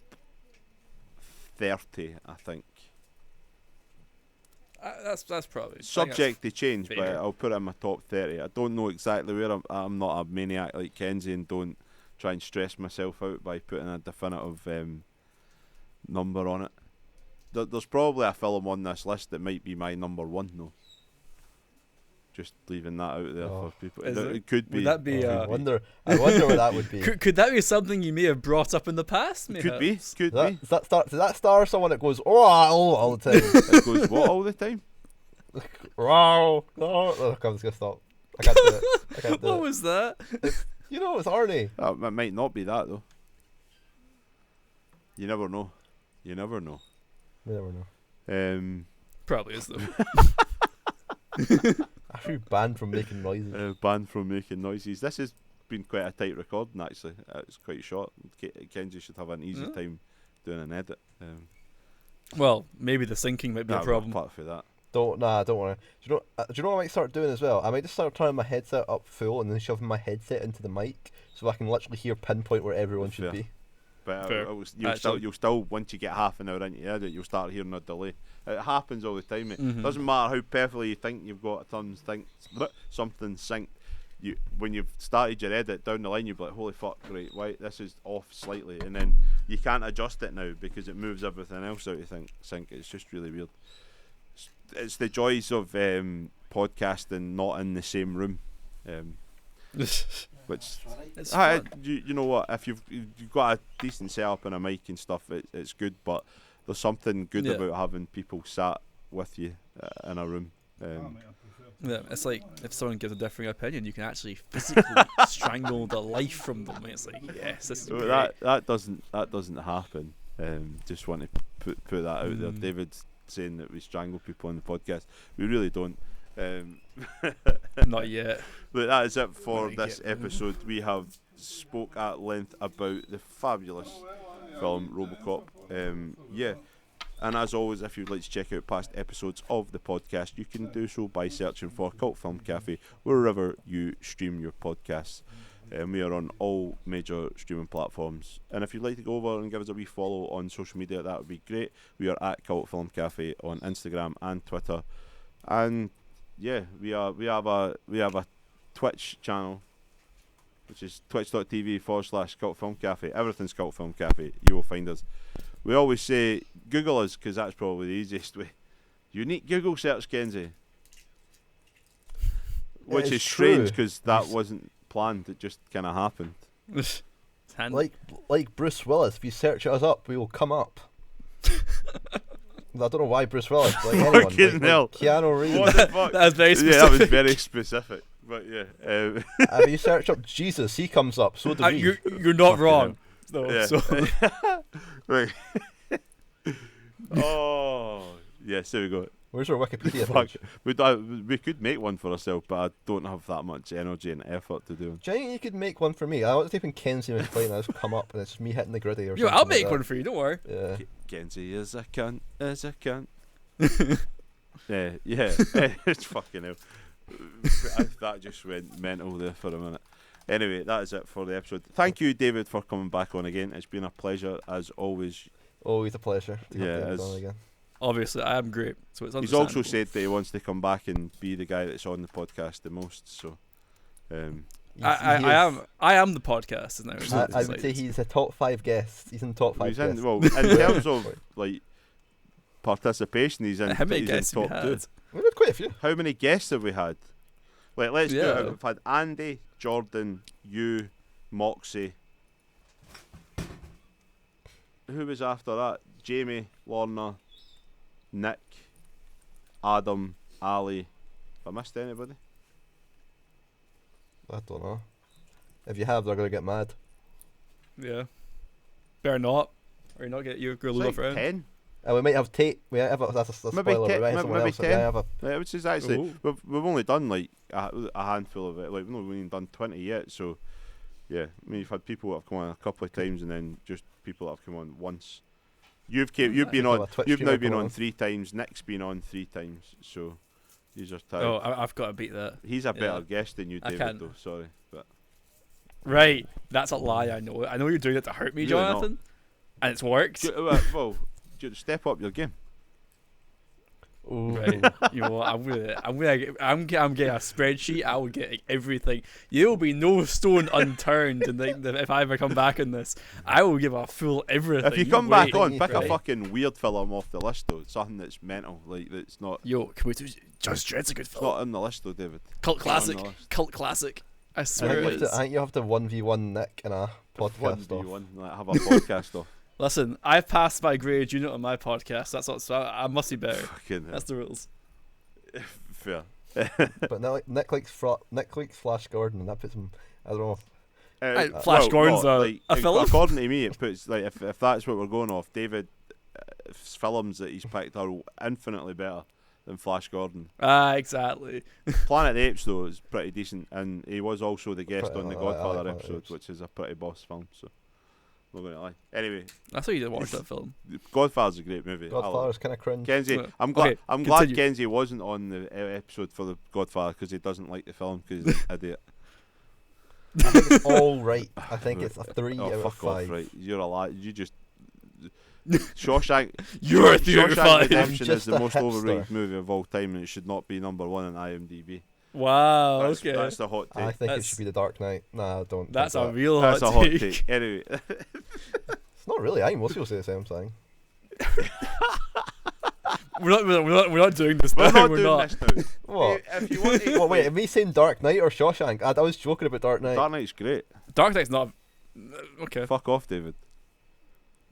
30, I think. That's probably subject to change, fair. but I'll put it in my top 30. I don't know exactly where I'm not a maniac like Kenzie, and don't try and stress myself out by putting a definitive number on it. There's probably a film on this list that might be my number one, though. Just leaving that out there for people. It could be. Would that be? I wonder what that would be. Could that be something you may have brought up in the past? Could be. Could be. Does that star someone that goes all the time? It goes what all the time? Oh, look, I'm just gonna stop. I can't do it. What was that? It's Arnie. It might not be that though. You never know. You never know. We never know. Probably is though. Actually banned from making noises. Banned from making noises. This has been quite a tight recording actually. It's quite short. Kenzie should have an easy time doing an edit. Well, maybe the syncing might be a problem. Apart from that. Don't worry. Do you know what I might start doing as well? I might just start turning my headset up full and then shoving my headset into the mic so I can literally hear pinpoint where everyone should be. But Fair. you'll still once you get half an hour into your edit, you'll start hearing a delay. It happens all the time. It doesn't matter how perfectly you think you've got something synced. When you've started your edit down the line, you'll be like, holy fuck, right, why this is off slightly, and then you can't adjust it now because it moves everything else out of sync. It's just really weird. It's the joys of podcasting not in the same room. Which you know what, if you've got a decent setup and a mic and stuff, it's good, but there's something good about having people sat with you in a room. Yeah, it's like if someone gives a differing opinion, you can actually physically strangle the life from them. It's like, yes, this is great. That doesn't happen. Just want to put that out there. David's saying that we strangle people on the podcast. We really don't. Not yet. But that is it for this episode. We have spoke at length about the fabulous film RoboCop. And as always, if you'd like to check out past episodes of the podcast, you can do so by searching for Cult Film Cafe wherever you stream your podcasts. We are on all major streaming platforms. And if you'd like to go over and give us a wee follow on social media, that would be great. We are at Cult Film Cafe on Instagram and Twitter. And yeah, we have a Twitch channel, which is twitch.tv/Cult Film Cafe. Everything's Cult Film Cafe. You will find us. We always say Google us because that's probably the easiest way. Unique Google search, Kenzie. Which is strange because that wasn't planned. It just kind of happened. Like Bruce Willis, if you search us up, we will come up. I don't know why Bruce Willis, like anyone, like Keanu Reeves. What the fuck? That was very specific. Yeah, that was very specific. But yeah, if you search up Jesus, he comes up. So do we. You're not wrong. No, yeah. so. Right. Oh yes, there we go. Where's our Wikipedia Fuck, page? we could make one for ourselves, but I don't have that much energy and effort to do it. Do you think you could make one for me? I was typing Kenzie was playing, and I just come up, and it's me hitting the griddy or Yo, something. I'll like make that. one for you. Don't worry. Yeah. Kenzie is a cunt, yeah, it's fucking hell. That just went mental there for a minute. Anyway, that is it for the episode. Thank you, David, for coming back on again. It's been a pleasure as always. Always a pleasure. To Yeah, have David it's- on again. Obviously, I am great. So it's He's also understandable. said that he wants to come back and be the guy that's on the podcast the most. So, I am the podcast now. so I it's would like- say he's a top 5 guest. He's in the top 5 he's in, guests. well, in terms of like participation, he's in. How many he's in guests have top you 2. had? We've had quite a few. How many guests have we had? Like, let's do Yeah. it. We've had Andy, Jordan, you, Moxie. Who was after that? Jamie, Lorna, Nick, Adam, Ali. Have I missed anybody? I don't know. If you have, they're going to get mad. Yeah. Better not. Or you're not get your girl It's off like around. 10. We might have Tate. We might have that's a Maybe spoiler. te- we might have maybe- someone maybe else. 10. We might have a, Yeah, which is actually Ooh. we've only done like a handful of it. Like we've not even done 20 yet. So yeah, I mean you've had people that have come on a couple of times and then just people that have come on once. You've been People on. a Twitch You've now streamer been come on on. 3 times. Nick's been on 3 times. So these are tired. Oh, I've got to beat that. He's a better yeah. guest than you, I David. can't. Though sorry, but Right. That's a lie, I know. I know you're doing it to hurt me, Really not. Jonathan. And it's worked. Well, step up your game. ooh. Right. You know what? I'm getting a spreadsheet. I will get everything. There will be no stone unturned. And if I ever come back on this, I will give a full everything. If you come back wait. on, pick a Right. fucking weird film off the list though. Something that's mental, like that's not. Yo, can we do Judge Dredd's a good It's film. not on the list though, David. Cult It's not on classic. the list. Cult classic. I I swear think, it is. I think you have to 1v1 Nick in a podcast off. 1v1, like, have a podcast off. Listen, I've passed my grade unit on my podcast. That's what. So I must be better. Fucking hell. That's the rules. Fair. But Nick likes Flash Gordon, and that puts him. I don't know. Hey, Flash Gordon's a film? According to me, it puts like if that's what we're going off, David's films that he's picked are infinitely better than Flash Gordon. Exactly. Planet of the Apes though is pretty decent, and he was also the guest on the I Godfather like Planet of the episode, Apes. which is a pretty boss film. So not going to lie. Anyway, That's why you didn't watch that film. Godfather's a great movie. I love it. Godfather's kind of cringe. Kenzie, Well, I'm glad. okay, I'm glad continue. Kenzie wasn't on the episode for the Godfather because he doesn't like the film because he's an idiot. I think it's all right. I think it's a 3 Oh, out of fuck 5. off! Right, you're a lie. You just Shawshank. You're a theatre Shawshank fan. Redemption I'm is just the a most hipster. overrated movie of all time, and it should not be number 1 on IMDb. Wow. That's, Okay. that's the hot I take. think it That's- should be The Dark Knight. Nah, don't. That's think a that. real That's a hot hot take. take. Anyway, It's not really. I think most people say the same thing. We're not doing this now. we're not We're doing not. this now. What? If you want to, What? Wait, me saying Dark Knight or Shawshank? I was joking about Dark Knight. Dark Knight's great. Dark Knight's not. Okay. Fuck off, David.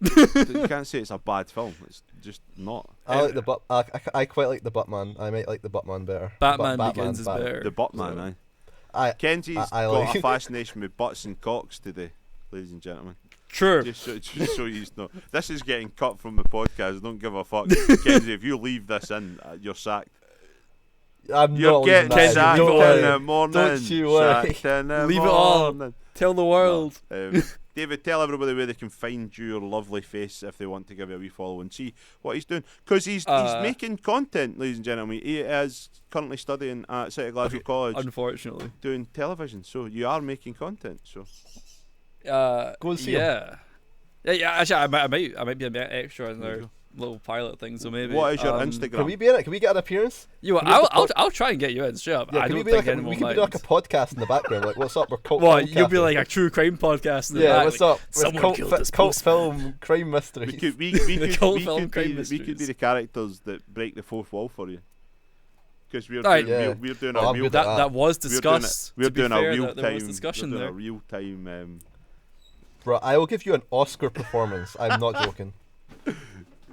You can't say it's a bad film. It's just not. I like the I quite like the Batman. I might like the Batman better. Batman Begins is Batman. better. The Buttman, So- aye. Kenzie's I got like- a fascination with butts and cocks today, ladies and gentlemen. True. Just so you know, this is getting cut from the podcast. Don't give a fuck, Kenzie. If you leave this in, you're sacked. I'm You're not getting leaving that. sacked Don't in worry. the morning. Don't you worry. Sacked in the Leave it all. morning. Tell the world. David, tell everybody where they can find your lovely face if they want to give you a wee follow and see what he's doing. Because he's making content, ladies and gentlemen. He is currently studying at City Glasgow College Unfortunately. doing television. So you are making content. So Go and see him. Yeah. Yeah. Actually, I might be a bit extra in There you their go. little pilot thing. So maybe. what is your Can Instagram? we be in it? Can we get an appearance? You know, can we have I'll try and get you in. Straight up. Yeah, I can don't we be think like anyone we could will be like a mind. podcast in the background. Like, what's up? We're cult. What? film You'll be cafe. like a true crime podcast in the Yeah, back. what's like, up? It's Someone cult, killed fi- this cult postman. film crime mysteries. We could The cult film crime we could be mysteries. the characters that break the fourth wall for you. Because we're, Right. doing- Yeah. we're doing Well, a I'm real good at That was discussed. We're to be doing fair, a real that there was time. discussion We're doing there. a real time. Bro, I will give you an Oscar performance. I'm not joking.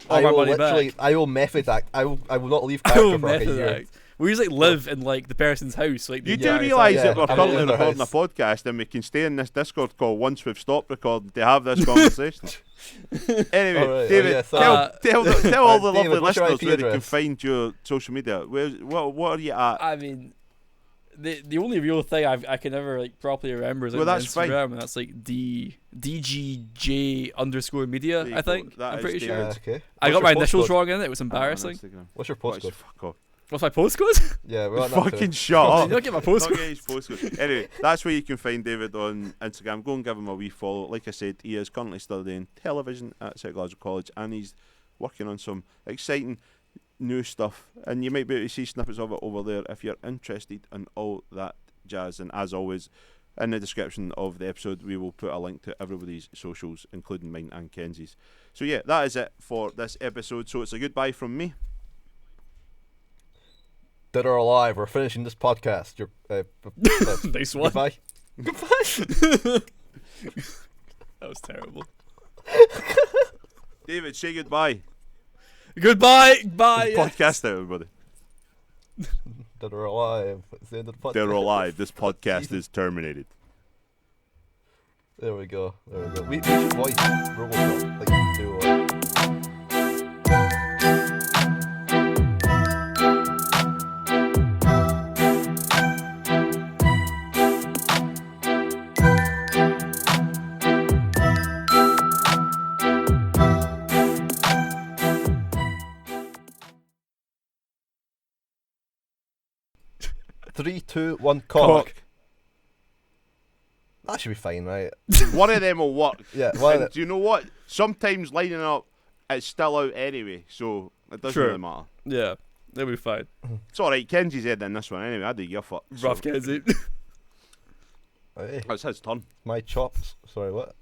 All I my will money literally. back. I will method act. I will not leave I character will for like a method year. act. We usually live in like the person's house. Like You the do guy realise yeah, that we're I'm currently in their recording a house. podcast and we can stay in this Discord call once we've stopped recording to have this conversation. Anyway, Alright, David, yeah, sorry. tell all the David, lovely what's your listeners IP where they can address? find your social media. What are you at? I mean, the only real thing I can ever like properly remember is like, Well, my that's fine. Instagram, and that's like DGJ_media. There you I go. think That I'm is pretty sure. David's. Okay. I What's got my your initials postcode? wrong in it. It was On embarrassing. Instagram. What's your What is postcode? fuck off. What's my postcode? Yeah, we want that too. Fucking shut You up. don't get my Not postcode. get his postcode. Anyway, that's where you can find David on Instagram. Go and give him a wee follow. Like I said, he is currently studying television at Psychological College, and he's working on some exciting new stuff. And you might be able to see snippets of it over there if you're interested in all that jazz. And as always, in the description of the episode, we will put a link to everybody's socials, including mine and Kenzie's. So yeah, that is it for this episode. So it's a goodbye from me. Dead or alive, we're finishing this podcast. You're Nice one. goodbye. That was terrible. David, say goodbye. Goodbye. Bye. Podcast out, everybody. Dead or alive. It's the end of the podcast. They're alive. This podcast is terminated. There we go. There we go. We should voice RoboCop like you do. Three, two, one, cock. That should be fine, right? One of them will work. Yeah, one of And do you know what? Sometimes lining up, it's still out anyway, so it doesn't Sure. really matter. Yeah, they'll be fine. It's alright, Kenzie's head in this one anyway. I do your fuck. Rough Kenzie. Hey, It's his turn. my chops. Sorry, what?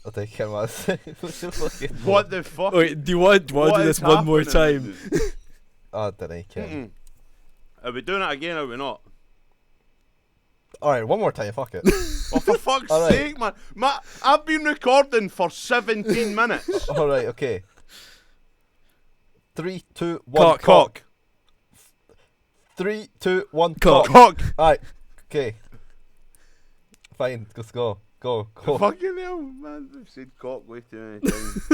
I'll take him as. What the fuck? Wait, do you want to What do is this one more happening? time? Oh, didn't I? Ken. Mm-mm. Are we doing it again or are we not? Alright, one more time, fuck it. Oh, for fuck's Alright. sake, man. I've been recording for 17 minutes. Alright, okay. 3, 2, 1, Cock. Cock. 3, 2, 1, Cock. cock. Cock. Alright, okay. Fine, let's go. Go. Fucking hell, man. I've said cock way too many times.